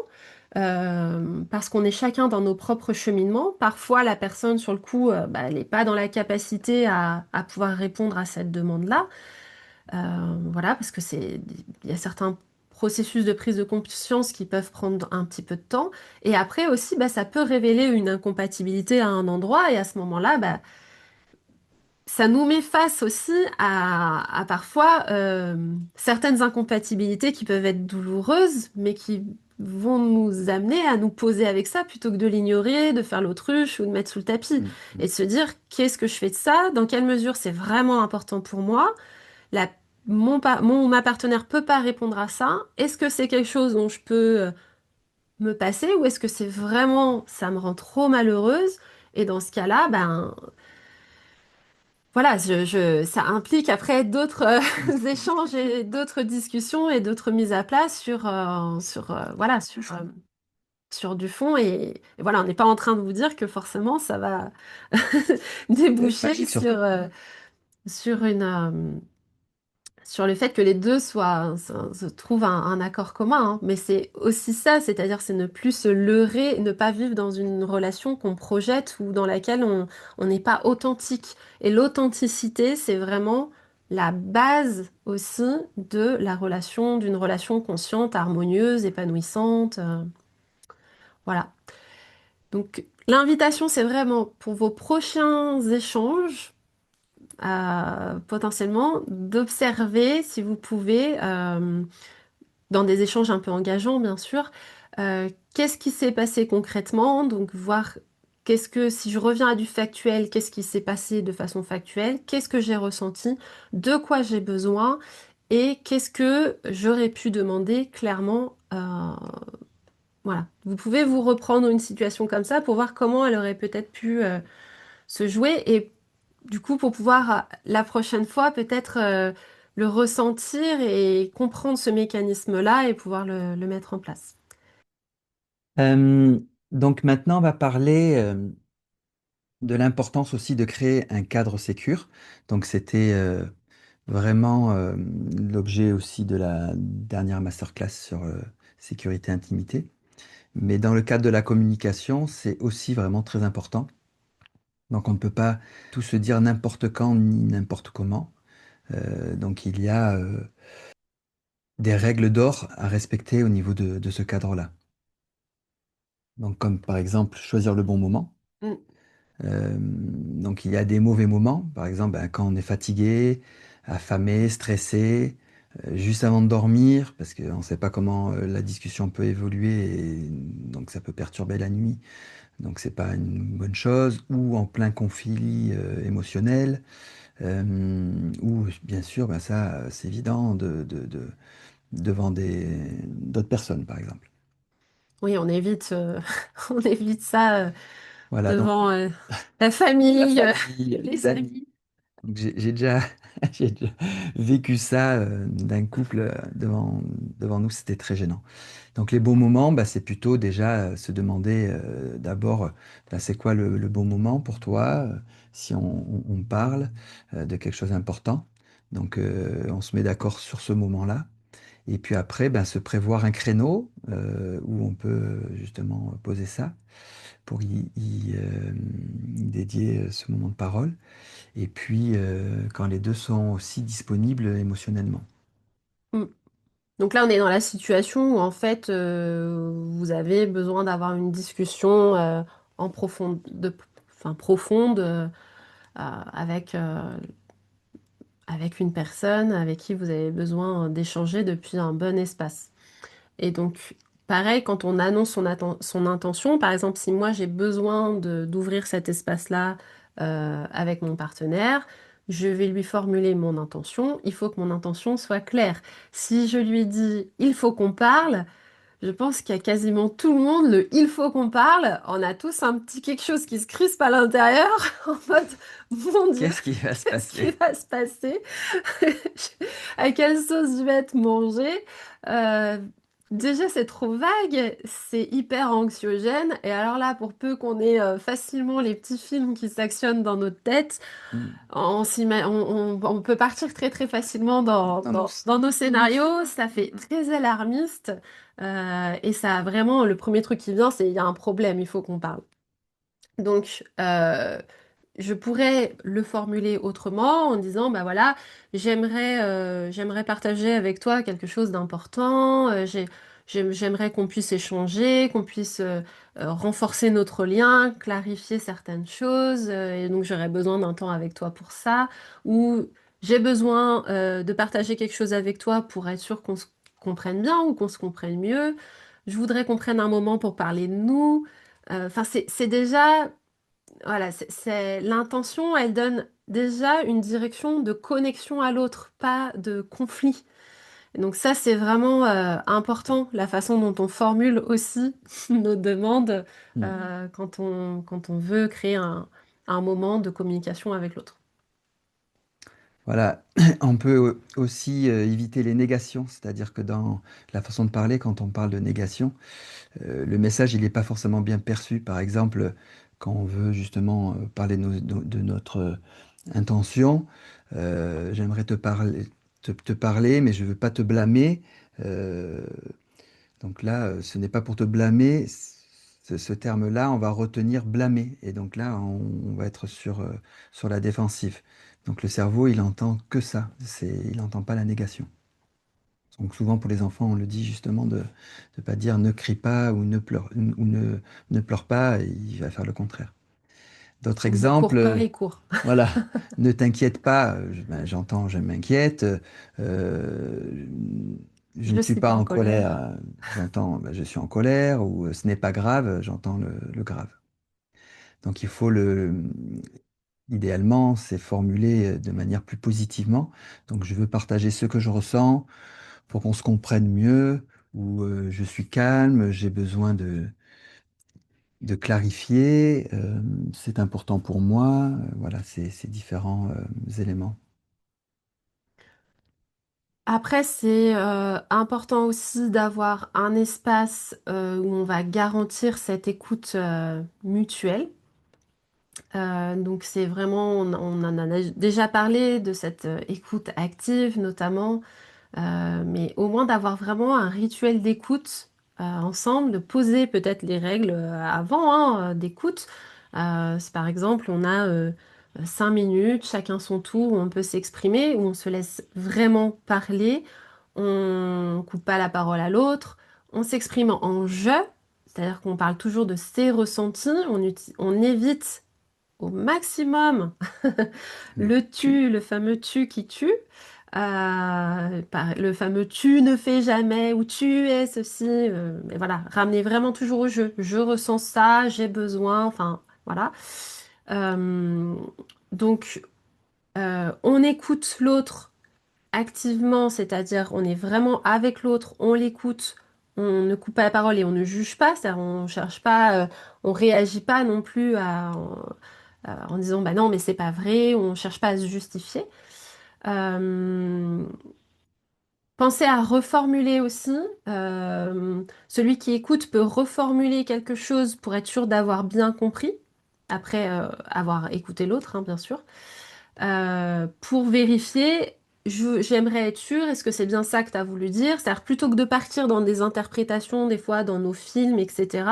parce qu'on est chacun dans nos propres cheminements. Parfois, la personne, sur le coup, bah, elle n'est pas dans la capacité à pouvoir répondre à cette demande-là. Voilà, parce que il y a certains processus de prise de conscience qui peuvent prendre un petit peu de temps. Et après aussi, bah, ça peut révéler une incompatibilité à un endroit. Et à ce moment-là, bah, ça nous met face aussi à parfois certaines incompatibilités qui peuvent être douloureuses, mais qui vont nous amener à nous poser avec ça plutôt que de l'ignorer, de faire l'autruche ou de mettre sous le tapis. Mm, Et mm. de se dire, qu'est-ce que je fais de ça? Dans quelle mesure c'est vraiment important pour moi? La, mon ou ma partenaire peut pas répondre à ça. Est-ce que c'est quelque chose dont je peux me passer ou est-ce que c'est vraiment, ça me rend trop malheureuse? Et dans ce cas-là, ben, voilà, ça implique après d'autres échanges et d'autres discussions et d'autres mises à plat voilà, sur du fond. Et voilà, on n'est pas en train de vous dire que forcément ça va Ça va être déboucher magique surtout. sur sur le fait que les deux se trouvent un accord commun, hein. Mais c'est aussi ça, c'est-à-dire c'est ne plus se leurrer, ne pas vivre dans une relation qu'on projette ou dans laquelle on n'est pas authentique. Et l'authenticité, c'est vraiment la base aussi de la relation, d'une relation consciente, harmonieuse, épanouissante. Voilà. Donc, l'invitation, c'est vraiment pour vos prochains échanges, potentiellement, d'observer, si vous pouvez, dans des échanges un peu engageants, bien sûr, qu'est-ce qui s'est passé concrètement, donc voir si je reviens à du factuel, qu'est-ce qui s'est passé de façon factuelle, qu'est-ce que j'ai ressenti, de quoi j'ai besoin, et qu'est-ce que j'aurais pu demander clairement. Voilà. Vous pouvez vous reprendre une situation comme ça pour voir comment elle aurait peut-être pu se jouer et du coup pour pouvoir la prochaine fois peut-être le ressentir et comprendre ce mécanisme-là et pouvoir le mettre en place. Euh, donc maintenant, on va parler de l'importance aussi de créer un cadre sécure. Donc c'était vraiment l'objet aussi de la dernière masterclass sur sécurité intimité. Mais dans le cadre de la communication, c'est aussi vraiment très important. Donc on ne peut pas tout se dire n'importe quand ni n'importe comment. Donc il y a des règles d'or à respecter au niveau de ce cadre-là. Donc comme par exemple choisir le bon moment. Mm. Donc il y a des mauvais moments, par exemple ben, quand on est fatigué, affamé, stressé, juste avant de dormir, parce qu'on ne sait pas comment la discussion peut évoluer, et donc ça peut perturber la nuit, donc c'est pas une bonne chose, ou en plein conflit émotionnel, ou bien sûr, ben, ça c'est évident devant d'autres personnes, par exemple. Oui, on évite, on évite ça Voilà, donc devant la la famille, famille, les les amis. amis. Donc, j'ai déjà, j'ai déjà vécu ça d'un couple devant nous, c'était très gênant. Donc les bons moments, bah, c'est plutôt déjà se demander d'abord, bah, c'est quoi le bon moment pour toi, si on parle de quelque chose d'important. Donc on se met d'accord sur ce moment-là. Et puis après, bah, se prévoir un créneau où on peut justement poser ça pour y dédier ce moment de parole. Et puis, quand les deux sont aussi disponibles émotionnellement. Mm. Donc là, on est dans la situation où en fait, vous avez besoin d'avoir une discussion en profonde avec, avec une personne avec qui vous avez besoin d'échanger depuis un bon espace. Et donc, pareil, quand on annonce son intention, par exemple, si moi j'ai besoin d'ouvrir cet espace-là avec mon partenaire, je vais lui formuler mon intention. Il faut que mon intention soit claire. Si je lui dis il faut qu'on parle, je pense qu'il y a quasiment tout le monde, il faut qu'on parle. On a tous un petit quelque chose qui se crispe à l'intérieur en mode mon Dieu, Qu'est-ce qui va se qu'est-ce qui passer? va se passer? À quelle sauce je vais être mangée? Euh, Déjà, c'est trop vague, c'est hyper anxiogène. Et alors là, pour peu qu'on ait facilement les petits films qui s'actionnent dans notre tête, Hmm. on peut partir très très facilement Non, non. dans nos scénarios. Ça fait très alarmiste. Et ça a vraiment, le premier truc qui vient, c'est il y a un problème, il faut qu'on parle. Donc, je pourrais le formuler autrement en disant, bah voilà, j'aimerais partager avec toi quelque chose d'important. J'aimerais qu'on puisse échanger, qu'on puisse renforcer notre lien, clarifier certaines choses. Et donc j'aurais besoin d'un temps avec toi pour ça. Ou j'ai besoin de partager quelque chose avec toi pour être sûr qu'on se comprenne bien ou qu'on se comprenne mieux. Je voudrais qu'on prenne un moment pour parler de nous. Enfin, c'est déjà voilà, l'intention, elle donne déjà une direction de connexion à l'autre, pas de conflit. Et donc ça, c'est vraiment important, la façon dont on formule aussi nos demandes Hmm. quand on veut créer un moment de communication avec l'autre. Voilà, on peut aussi éviter les négations, c'est-à-dire que dans la façon de parler, quand on parle de négation, le message, il n'est pas forcément bien perçu. Par exemple, quand on veut justement parler de notre intention, j'aimerais te parler, mais je ne veux pas te blâmer. Euh, Donc là, ce n'est pas pour te blâmer. Ce terme-là, on va retenir blâmer. Et donc là, on va être sur la défensive. Donc le cerveau, il entend que ça, il n'entend pas la négation. Donc souvent pour les enfants, on le dit justement de ne pas dire ne crie pas ou ne pleure pas, et il va faire le contraire. D'autres On dit cours pas, exemples, il court. voilà, ne t'inquiète pas, ben, j'entends, je m'inquiète, euh, je ne Je suis suis pas pas en en colère, colère. j'entends, ben, je suis en colère, ou ce n'est pas grave, j'entends le grave. Donc il faut idéalement, c'est formulé de manière plus positivement. Donc je veux partager ce que je ressens pour qu'on se comprenne mieux, ou je suis calme, j'ai besoin de clarifier, c'est important pour moi, voilà, ces différents éléments. Après, c'est important aussi d'avoir un espace où on va garantir cette écoute mutuelle. Donc c'est vraiment, on en a déjà parlé de cette écoute active notamment. Mais au moins d'avoir vraiment un rituel d'écoute ensemble, de poser peut-être les règles avant hein, d'écoute. Si par exemple on a 5 minutes, chacun son tour, où on peut s'exprimer, où on se laisse vraiment parler, on coupe pas la parole à l'autre, on s'exprime en je, c'est-à-dire qu'on parle toujours de ses ressentis, on évite au maximum Le le tu. tu, le fameux tu qui tue. Le fameux tu ne fais jamais ou tu es ceci. Mais voilà, ramener vraiment toujours au jeu. Je ressens ça, j'ai besoin, enfin voilà. Euh, donc, on écoute l'autre activement, c'est-à-dire on est vraiment avec l'autre, on l'écoute, on ne coupe pas la parole et on ne juge pas, c'est-à-dire on cherche pas, on réagit pas non plus en disant bah non mais c'est pas vrai, on cherche pas à se justifier. Euh, Pensez à reformuler aussi. Celui qui écoute peut reformuler quelque chose pour être sûr d'avoir bien compris, après avoir écouté l'autre, hein, bien sûr. Pour vérifier, j'aimerais être sûre, est-ce que c'est bien ça que tu as voulu dire? C'est-à-dire plutôt que de partir dans des interprétations, des fois dans nos films, etc.,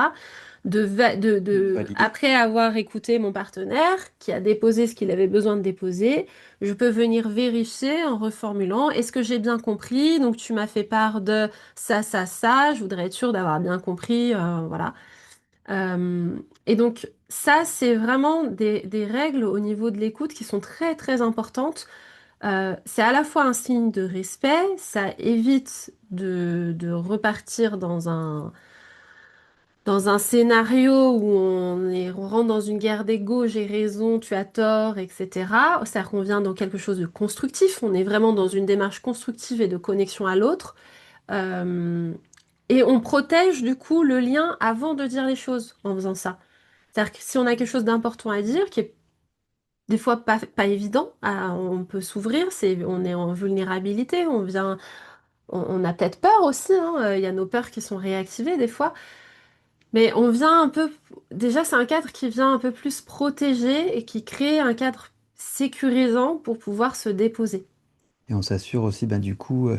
Valider. après avoir écouté mon partenaire qui a déposé ce qu'il avait besoin de déposer, je peux venir vérifier en reformulant, est-ce que j'ai bien compris? Donc tu m'as fait part de ça, ça, ça, je voudrais être sûre d'avoir bien compris, voilà. Euh, et donc, ça, c'est vraiment des règles au niveau de l'écoute qui sont très, très importantes. C'est à la fois un signe de respect, ça évite de repartir dans un scénario où on rentre dans une guerre d'ego, j'ai raison, tu as tort, etc. C'est-à-dire qu'on vient dans quelque chose de constructif, on est vraiment dans une démarche constructive et de connexion à l'autre. Euh, et on protège du coup le lien avant de dire les choses en faisant ça. C'est-à-dire que si on a quelque chose d'important à dire, qui est des fois pas évident, on peut s'ouvrir, on est en vulnérabilité, on a peut-être peur aussi, hein, il y a nos peurs qui sont réactivées des fois, mais on vient un peu, déjà c'est un cadre qui vient un peu plus protégé et qui crée un cadre sécurisant pour pouvoir se déposer. Et on s'assure aussi, ben, du coup,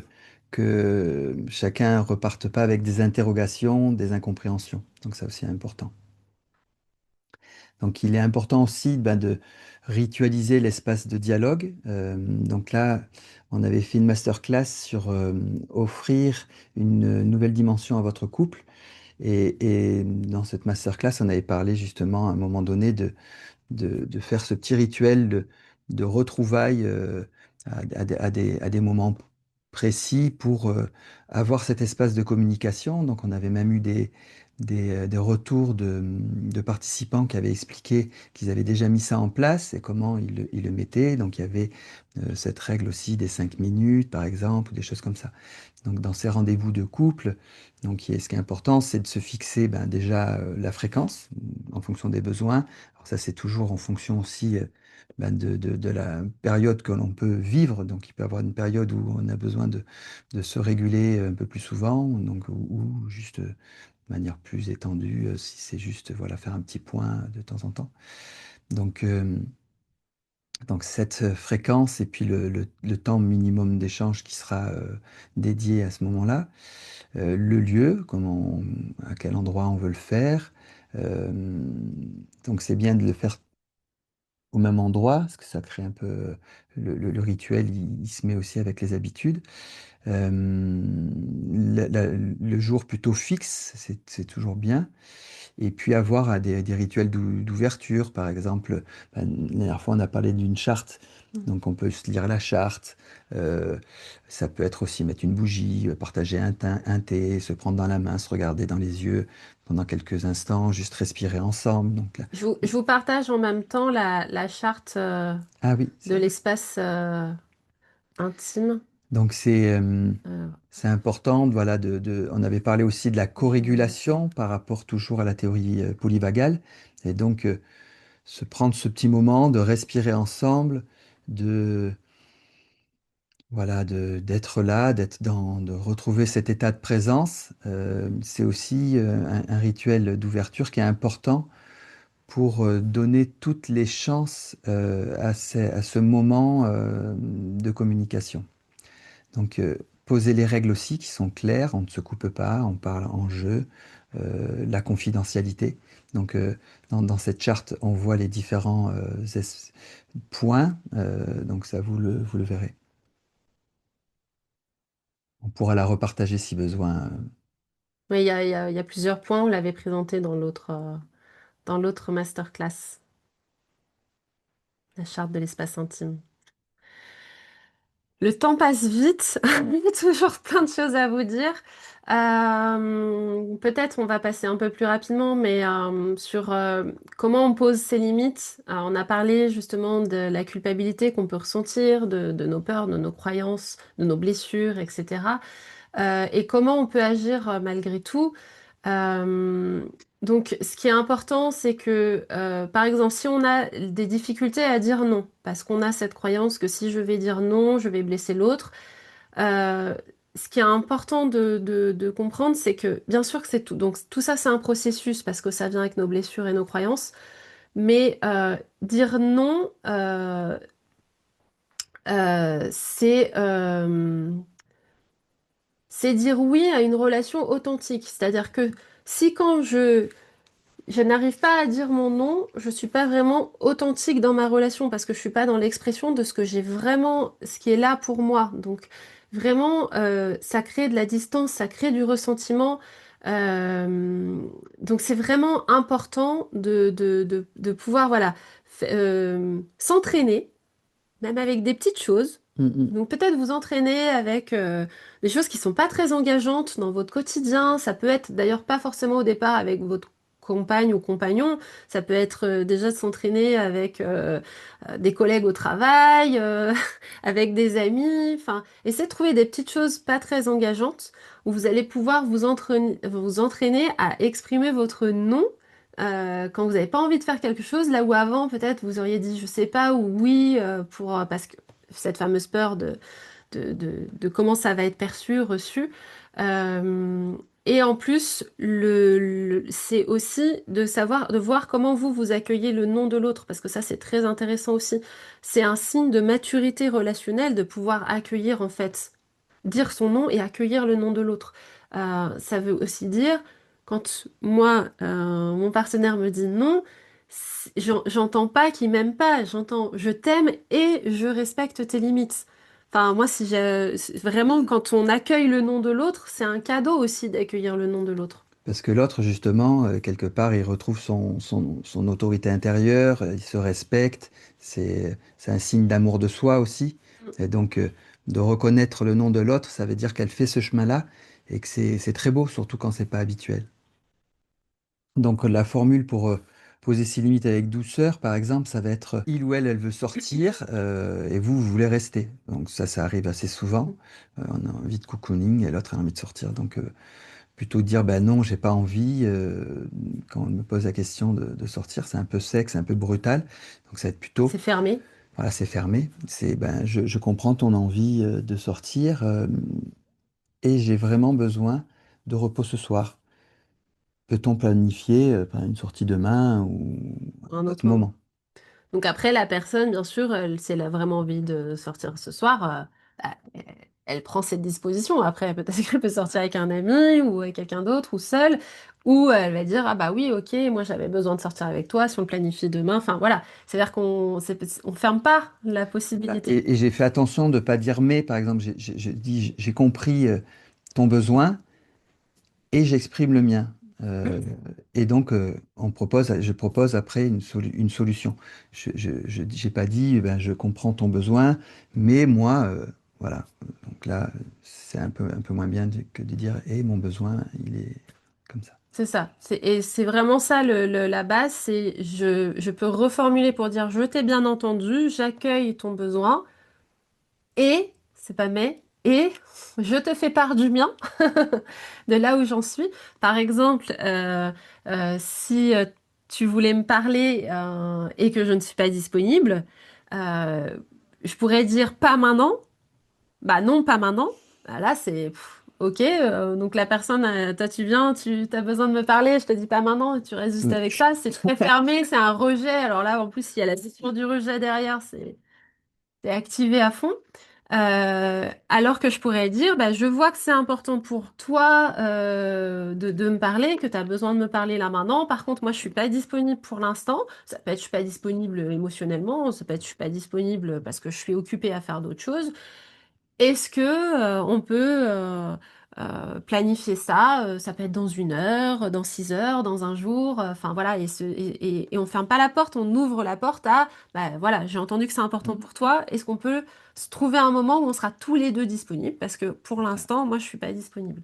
que chacun reparte pas avec des interrogations, des incompréhensions. Donc ça aussi est important. Donc il est important aussi ben, de ritualiser l'espace de dialogue. Donc là, on avait fait une masterclass sur offrir une nouvelle dimension à votre couple. Et dans cette masterclass, on avait parlé justement à un moment donné de faire ce petit rituel de retrouvailles à des moments précis pour avoir cet espace de communication. Donc on avait même eu des retours de participants qui avaient expliqué qu'ils avaient déjà mis ça en place et comment ils le mettaient. Donc il y avait cette règle aussi des 5 minutes, par exemple, ou des choses comme ça. Donc dans ces rendez-vous de couple, ce qui est important, c'est de se fixer ben, déjà la fréquence en fonction des besoins. Alors ça, c'est toujours en fonction aussi ben, de la période que l'on peut vivre. Donc il peut y avoir une période où on a besoin de se réguler un peu plus souvent, donc, ou juste de manière plus étendue, si c'est juste voilà, faire un petit point de temps en temps. Donc, donc cette fréquence et puis le temps minimum d'échange qui sera dédié à ce moment-là, le lieu, à quel endroit on veut le faire. Euh, donc c'est bien de le faire au même endroit, parce que ça crée un peu le rituel, il se met aussi avec les habitudes. Le jour plutôt fixe, c'est toujours bien. Et puis avoir des rituels d'ouverture, par exemple. La dernière fois, on a parlé d'une charte, Mm. donc on peut se lire la charte. Euh, Ça peut être aussi mettre une bougie, partager un thé, se prendre dans la main, se regarder dans les yeux pendant quelques instants, juste respirer ensemble. Donc là, Je vous partage en même temps la charte ah oui, de l'espace intime. donc Euh, c'est important, voilà, on avait parlé aussi de la je vais mettre ça. co-régulation par rapport toujours à la théorie polyvagale. Et donc, se prendre ce petit moment de respirer ensemble, de, voilà, d'être là, de retrouver cet état de présence. C'est aussi un rituel d'ouverture qui est important pour donner toutes les chances à ce moment de communication. Donc, poser les règles aussi qui sont claires, on ne se coupe pas, on parle en jeu, la confidentialité. Donc, dans cette charte, on voit les différents points, donc ça, vous le verrez. On pourra la repartager si besoin. Mais il y a plusieurs points, on l'avait présenté dans l'autre masterclass, la charte de l'espace intime. Le temps passe vite, il y a toujours plein de choses à vous dire. Peut-être on va passer un peu plus rapidement, mais sur comment on pose ses limites. On a parlé justement de la culpabilité qu'on peut ressentir, de nos peurs, de nos croyances, de nos blessures, etc. Et comment on peut agir malgré tout. Euh, donc, ce qui est important, c'est que, par exemple, si on a des difficultés à dire non, parce qu'on a cette croyance que si je vais dire non, je vais blesser l'autre, euh, ce qui est important de comprendre, c'est que, bien sûr que c'est tout. Donc, tout ça, c'est un processus, parce que ça vient avec nos blessures et nos croyances, mais dire non, c'est c'est dire oui à une relation authentique. C'est-à-dire que si quand je n'arrive pas à dire mon non, je suis pas vraiment authentique dans ma relation parce que je suis pas dans l'expression de ce que j'ai vraiment, ce qui est là pour moi. Donc vraiment, ça crée de la distance, ça crée du ressentiment. Euh, donc c'est vraiment important de pouvoir voilà s'entraîner même avec des petites choses. Mm, mm. Donc peut-être vous entraîner avec des choses qui sont pas très engageantes dans votre quotidien. Ça peut être d'ailleurs pas forcément au départ avec votre compagne ou compagnon. Ça peut être déjà de s'entraîner avec des collègues au travail, avec des amis. Enfin, essayez de trouver des petites choses pas très engageantes où vous allez pouvoir vous entraîner à exprimer votre non quand vous n'avez pas envie de faire quelque chose, là où avant peut-être vous auriez dit je sais pas ou oui pour parce que cette fameuse peur de comment ça va être perçu, reçu. Euh, et en plus, c'est aussi de savoir, de voir comment vous accueillez le nom de l'autre, parce que ça c'est très intéressant aussi. C'est un signe de maturité relationnelle de pouvoir accueillir en fait, dire son nom et accueillir le nom de l'autre. Ça veut aussi dire, quand moi, mon partenaire me dit non, j'entends pas qu'il m'aime pas, j'entends je t'aime et je respecte tes limites. Enfin, moi, si j'ai vraiment, quand on accueille le nom de l'autre, c'est un cadeau aussi d'accueillir le nom de l'autre. Parce que l'autre, justement, quelque part, il retrouve son autorité intérieure, il se respecte, c'est un signe d'amour de soi aussi. Et donc, de reconnaître le nom de l'autre, ça veut dire qu'elle fait ce chemin-là et que c'est très beau, surtout quand c'est pas habituel. Donc, la formule pour poser ses limites avec douceur, par exemple, ça va être il ou elle veut sortir et vous voulez rester. Donc, ça arrive assez souvent. On a envie de cocooning et l'autre a envie de sortir. Donc, plutôt dire ben non, j'ai pas envie. Quand on me pose la question de sortir, c'est un peu sec, c'est un peu brutal. Donc ça va être plutôt, C'est fermé. voilà, c'est fermé. C'est ben je comprends ton envie de sortir et j'ai vraiment besoin de repos ce soir. Peut-on planifier une sortie demain ou Un un autre autre moment. moment? Donc après, la personne, bien sûr, si elle a vraiment envie de sortir ce soir, bah, elle prend cette disposition. Après, peut-être qu'elle peut sortir avec un ami ou avec quelqu'un d'autre ou seule, ou elle va dire, ah bah oui, ok, moi j'avais besoin de sortir avec toi, si on le planifie demain. Enfin voilà, c'est-à-dire on ferme pas la Voilà. possibilité. Et j'ai fait attention de ne pas dire mais, par exemple, j'ai dit j'ai compris ton besoin et j'exprime le mien. Euh, et donc, je propose après une solution. J'ai pas dit, eh ben, je comprends ton besoin, mais moi, voilà. Donc là, c'est un peu moins bien que de dire, et mon besoin, il est comme ça. C'est ça. Et c'est vraiment ça la base, c'est je peux reformuler pour dire je t'ai bien entendu, j'accueille ton besoin et, c'est pas mais, et je te fais part du mien, de là où j'en suis. Par exemple, si tu voulais me parler et que je ne suis pas disponible, euh, je pourrais dire pas maintenant. Bah non, pas maintenant. Bah là, ok. Donc la personne, toi tu viens, tu as besoin de me parler, je te dis pas maintenant, et tu restes juste Mm. avec ça. C'est très fermé, c'est un rejet. Alors là, en plus, il y a la gestion du rejet derrière, c'est activé à fond. Alors que je pourrais dire, bah, je vois que c'est important pour toi de me parler, que tu as besoin de me parler là maintenant. Par contre, moi, je suis pas disponible pour l'instant. Ça peut être je suis pas disponible émotionnellement, ça peut être je suis pas disponible parce que je suis occupée à faire d'autres choses. Est-ce que on peut planifier ça? Ça peut être dans 1 heure, dans 6 heures, dans un jour. Enfin voilà, et on ferme pas la porte, on ouvre la porte à bah voilà, j'ai entendu que c'est important pour toi. Est-ce qu'on peut se trouver un moment où on sera tous les deux disponibles? Parce que pour C'est ça. l'instant, moi, je suis pas disponible.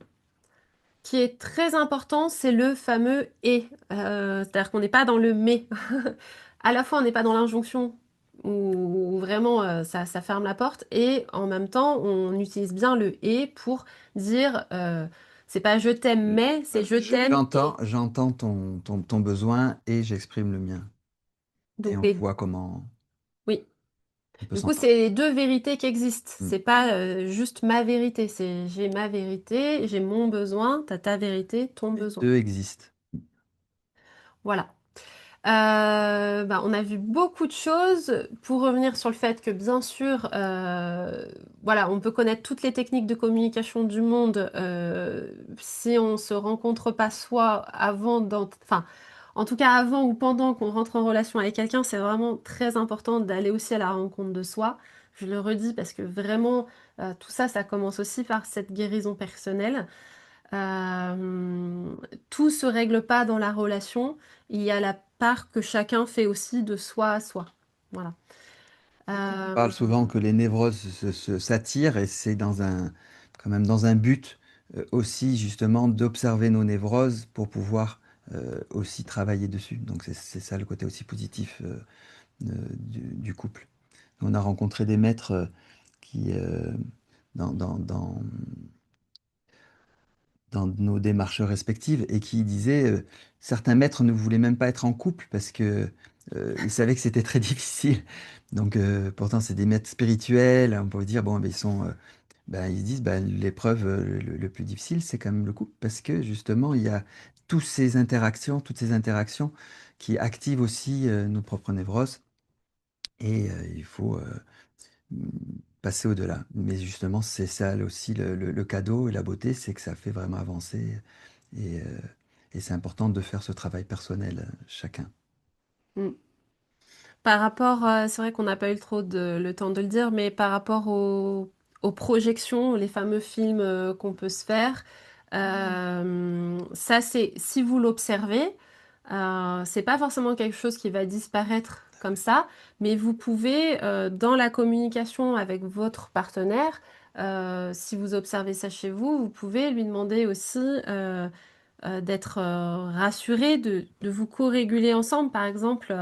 Qui est très important, c'est le fameux et. C'est-à-dire qu'on n'est pas dans le mais. À la fois, on n'est pas dans l'injonction où vraiment ça ferme la porte, et en même temps, on utilise bien le et pour dire c'est pas je t'aime, mais c'est je t'aime et. J'entends ton besoin et j'exprime le mien. Et Donc, on voit comment oui. on peut Du coup, s'entendre. c'est les deux vérités qui existent. Mm. C'est pas juste ma vérité. C'est j'ai ma vérité, j'ai mon besoin, t'as ta vérité, ton Les besoin. deux existent. Voilà. Bah, on a vu beaucoup de choses pour revenir sur le fait que bien sûr, voilà, on peut connaître toutes les techniques de communication du monde si on se rencontre pas soi enfin, en tout cas avant ou pendant qu'on rentre en relation avec quelqu'un, c'est vraiment très important d'aller aussi à la rencontre de soi. Je le redis parce que vraiment, tout ça, ça commence aussi par cette guérison personnelle. Euh, Tout se règle pas dans la relation. Il y a la part que chacun fait aussi de soi à soi. Voilà. On Euh, parle souvent que les névroses s'attirent et c'est quand même dans un but aussi justement d'observer nos névroses pour pouvoir aussi travailler dessus. Donc c'est ça le côté aussi positif du couple. On a rencontré des maîtres qui, dans, dans, dans, dans nos démarches respectives et qui disaient certains maîtres ne voulaient même pas être en couple parce que ils savaient que c'était très difficile. Donc pourtant c'est des maîtres spirituels. On pourrait dire bon ben, ben, ils se disent ben, l'épreuve le plus difficile c'est quand même le couple parce que justement il y a toutes ces interactions qui activent aussi nos propres névroses et il faut passer au-delà. Mais justement, c'est ça aussi le cadeau et la beauté, c'est que ça fait vraiment avancer. Et, euh, et c'est important de faire ce travail personnel, chacun. mm. Par rapport, c'est vrai qu'on n'a pas eu le temps de le dire, mais par rapport aux projections, les fameux films qu'on peut se faire, ça c'est si vous l'observez, c'est pas forcément quelque chose qui va disparaître comme ça, mais vous pouvez dans la communication avec votre partenaire, si vous observez ça chez vous, vous pouvez lui demander aussi d'être rassuré, de vous co-réguler ensemble, par exemple.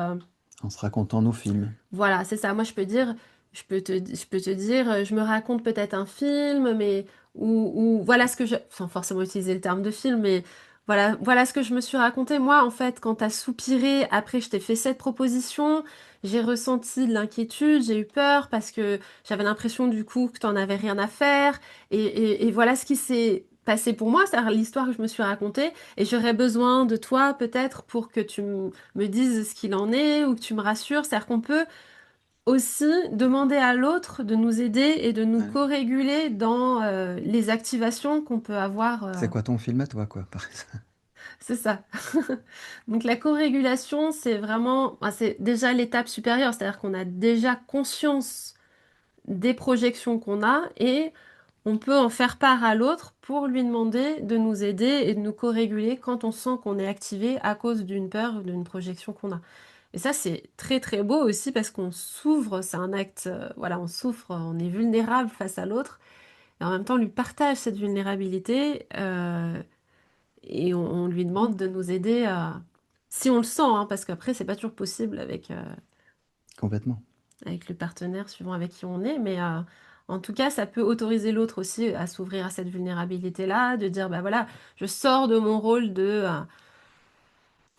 En se racontant nos films. Voilà, c'est ça. Moi, je peux te dire, je me raconte peut-être un film, mais ou voilà ce que je, sans forcément utiliser le terme de film, mais voilà ce que je me suis raconté. Moi, en fait, quand t'as soupiré, après, je t'ai fait cette proposition, j'ai ressenti de l'inquiétude, j'ai eu peur parce que j'avais l'impression du coup que t'en avais rien à faire, et voilà ce qui s'est passé pour moi, c'est l'histoire que je me suis racontée, et j'aurais besoin de toi peut-être pour que me dises ce qu'il en est ou que tu me rassures. C'est-à-dire qu'on peut aussi demander à l'autre de nous aider et de nous Ouais. co-réguler dans les activations qu'on peut avoir. C'est quoi ton film à toi, quoi, par exemple? C'est ça. Donc la co-régulation, c'est vraiment, c'est déjà l'étape supérieure, c'est-à-dire qu'on a déjà conscience des projections qu'on a et on peut en faire part à l'autre pour lui demander de nous aider et de nous co-réguler quand on sent qu'on est activé à cause d'une peur ou d'une projection qu'on a. Et ça, c'est très très beau aussi parce qu'on s'ouvre, c'est un acte, voilà, on souffre, on est vulnérable face à l'autre et en même temps on lui partage cette vulnérabilité et on lui demande de nous aider si on le sent, hein, parce qu'après c'est pas toujours possible Complètement. avec le partenaire suivant avec qui on est, mais en tout cas, ça peut autoriser l'autre aussi à s'ouvrir à cette vulnérabilité-là, de dire, bah voilà, je sors de mon rôle de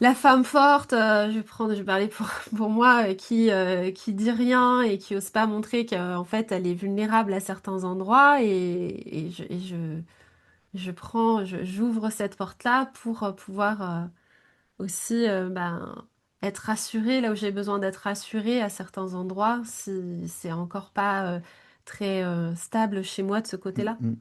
la femme forte, je vais parler pour moi, qui dit rien et qui ose pas montrer qu'en fait, elle est vulnérable à certains endroits, je prends, j'ouvre cette porte-là pour pouvoir aussi ben, être rassurée là où j'ai besoin d'être rassurée à certains endroits si c'est encore pas très stable chez moi de ce Mm, côté-là. mm.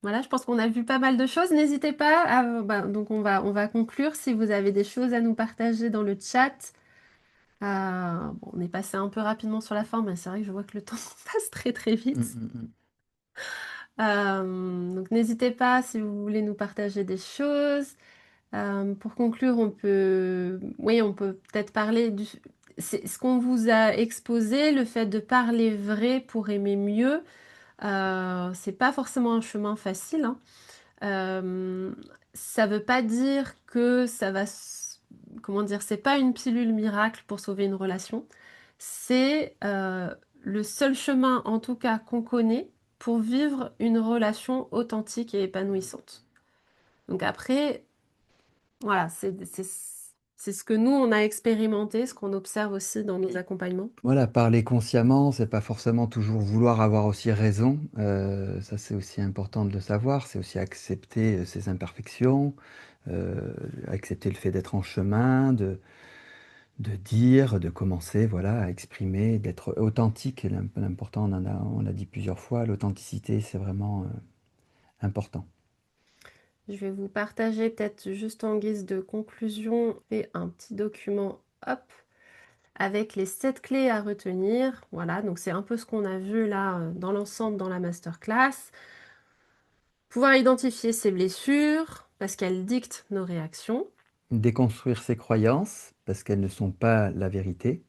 Voilà, je pense qu'on a vu pas mal de choses. N'hésitez pas ben, donc on va conclure si vous avez des choses à nous partager dans le chat. Bon, on est passé un peu rapidement sur la fin, mais c'est vrai que je vois que le temps passe très très Mm, vite. mm, mm. Donc n'hésitez pas si vous voulez nous partager des choses. Pour conclure, oui, on peut peut-être parler c'est ce qu'on vous a exposé, le fait de parler vrai pour aimer mieux. C'est pas forcément un chemin facile, hein. Euh, Ça veut pas dire que comment dire, c'est pas une pilule miracle pour sauver une relation. C'est le seul chemin, en tout cas, qu'on connaît pour vivre une relation authentique et épanouissante. Donc après, voilà, c'est ce que nous, on a expérimenté, ce qu'on observe aussi dans nos accompagnements. Voilà, parler consciemment, c'est pas forcément toujours vouloir avoir aussi raison. Ça, c'est aussi important de le savoir. C'est aussi accepter ses imperfections, accepter le fait d'être en chemin, de dire, de commencer, voilà, à exprimer, d'être authentique. L'important, on l'a dit plusieurs fois, l'authenticité, c'est vraiment important. Je vais vous partager peut-être juste en guise de conclusion et un petit document, hop, avec les 7 clés à retenir. Voilà, donc c'est un peu ce qu'on a vu là dans l'ensemble dans la masterclass. Pouvoir identifier ses blessures parce qu'elles dictent nos réactions. Déconstruire ses croyances, parce qu'elles ne sont pas la vérité.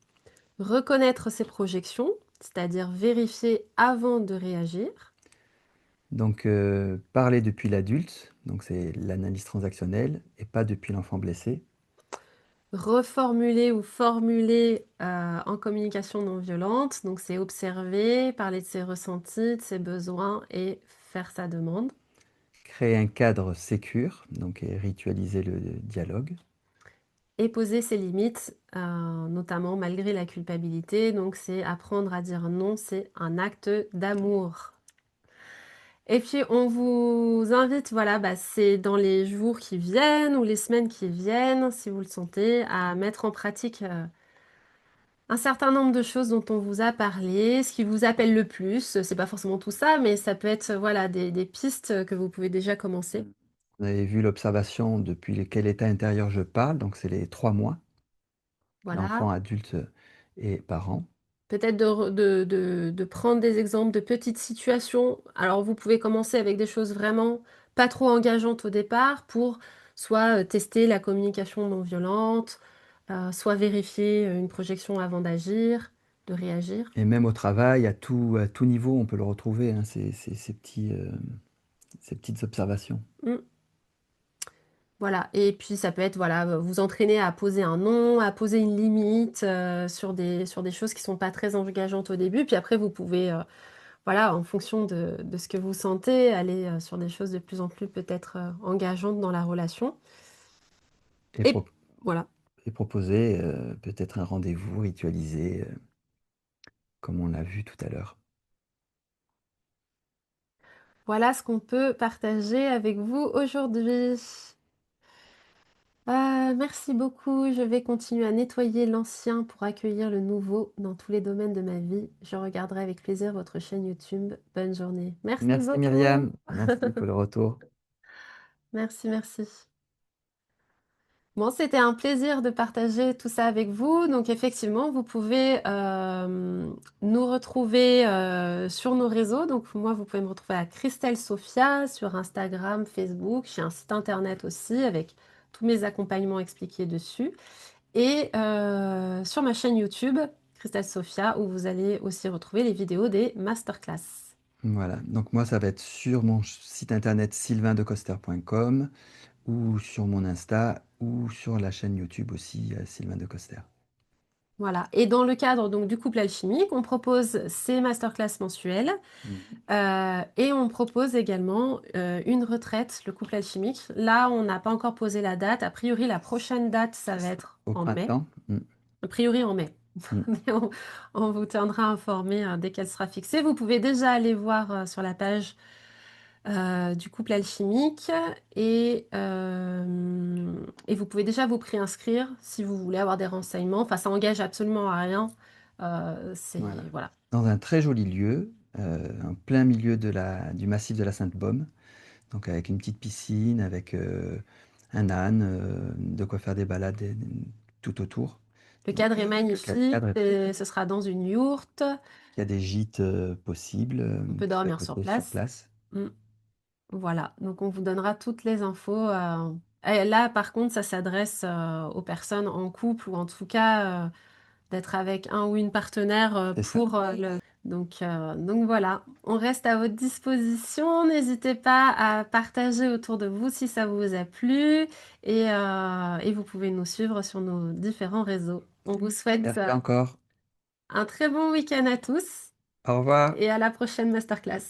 Reconnaître ses projections, c'est-à-dire vérifier avant de réagir. Donc, parler depuis l'adulte, donc c'est l'analyse transactionnelle, et pas depuis l'enfant blessé. Reformuler ou formuler en communication non violente. Donc, c'est observer, parler de ses ressentis, de ses besoins et faire sa demande. Créer un cadre sécure, donc et ritualiser le dialogue. Et poser ses limites, notamment malgré la culpabilité. Donc, c'est apprendre à dire non, c'est un acte d'amour. Et puis, on vous invite, voilà, bah, c'est dans les jours qui viennent ou les semaines qui viennent, si vous le sentez, à mettre en pratique un certain nombre de choses dont on vous a parlé, ce qui vous appelle le plus. C'est pas forcément tout ça, mais ça peut être, voilà, des pistes que vous pouvez déjà commencer. Vous avez vu l'observation depuis quel état intérieur je parle, donc c'est les 3 mois, Voilà. l'enfant, adulte et parent. Peut-être de prendre des exemples de petites situations. Alors, vous pouvez commencer avec des choses vraiment pas trop engageantes au départ pour soit tester la communication non violente, soit vérifier une projection avant d'agir, de réagir. Et même au travail, à tout niveau, on peut le retrouver, hein, ces petites observations. Mm. Voilà. Et puis, ça peut être, voilà, vous entraîner à poser un nom, à poser une limite sur des choses qui sont pas très engageantes au début. Puis après, vous pouvez voilà, en fonction de ce que vous sentez, aller sur des choses de plus en plus peut-être engageantes dans la relation. Et, Et voilà. et proposer peut-être un rendez-vous ritualisé, comme on l'a vu tout à l'heure. Voilà ce qu'on peut partager avec vous aujourd'hui. Merci beaucoup. Je vais continuer à nettoyer l'ancien pour accueillir le nouveau dans tous les domaines de ma vie. Je regarderai avec plaisir votre chaîne YouTube. Bonne journée. Merci Merci beaucoup. Myriam, merci pour le retour. Merci, merci. Bon, c'était un plaisir de partager tout ça avec vous. Donc effectivement, vous pouvez nous retrouver sur nos réseaux. Donc moi, vous pouvez me retrouver à Christelle Sophia sur Instagram, Facebook. J'ai un site internet aussi avec tous mes accompagnements expliqués dessus. Et sur ma chaîne YouTube, Christelle Sophia, où vous allez aussi retrouver les vidéos des masterclass. Voilà, donc moi ça va être sur mon site internet sylvaindecoster.com ou sur mon Insta ou sur la chaîne YouTube aussi Sylvain de Coster. Voilà. Et dans le cadre donc du couple alchimique, on propose ces masterclass mensuelles. Mhm. Et on propose également une retraite, le couple alchimique. Là, on n'a pas encore posé la date. A priori, la prochaine date, ça va être Au en mai. printemps. A priori, en mai. Mm. Mais on vous tiendra informé dès qu'elle sera fixée. Vous pouvez déjà aller voir sur la page du couple alchimique et vous pouvez déjà vous préinscrire si vous voulez avoir des renseignements. Enfin, ça engage absolument à rien. Voilà. Voilà. Dans un très joli lieu, en plein milieu du massif de la Sainte-Baume, donc avec une petite piscine, avec un âne, de quoi faire des balades tout autour. Le Donc, cadre est le magnifique cadre est très et beau. ce sera dans une yourte. Il y a des gîtes possibles On peut à dormir sur côté sur place. place. Mm. Voilà, donc on vous donnera toutes les infos. Et là, par contre, ça s'adresse aux personnes en couple ou en tout cas d'être avec un ou une partenaire C'est ça. donc voilà, on reste à votre disposition. N'hésitez pas à partager autour de vous si ça vous a plu et vous pouvez nous suivre sur nos différents réseaux. On vous souhaite Merci encore. un très bon week-end à tous Au revoir. et à la prochaine masterclass.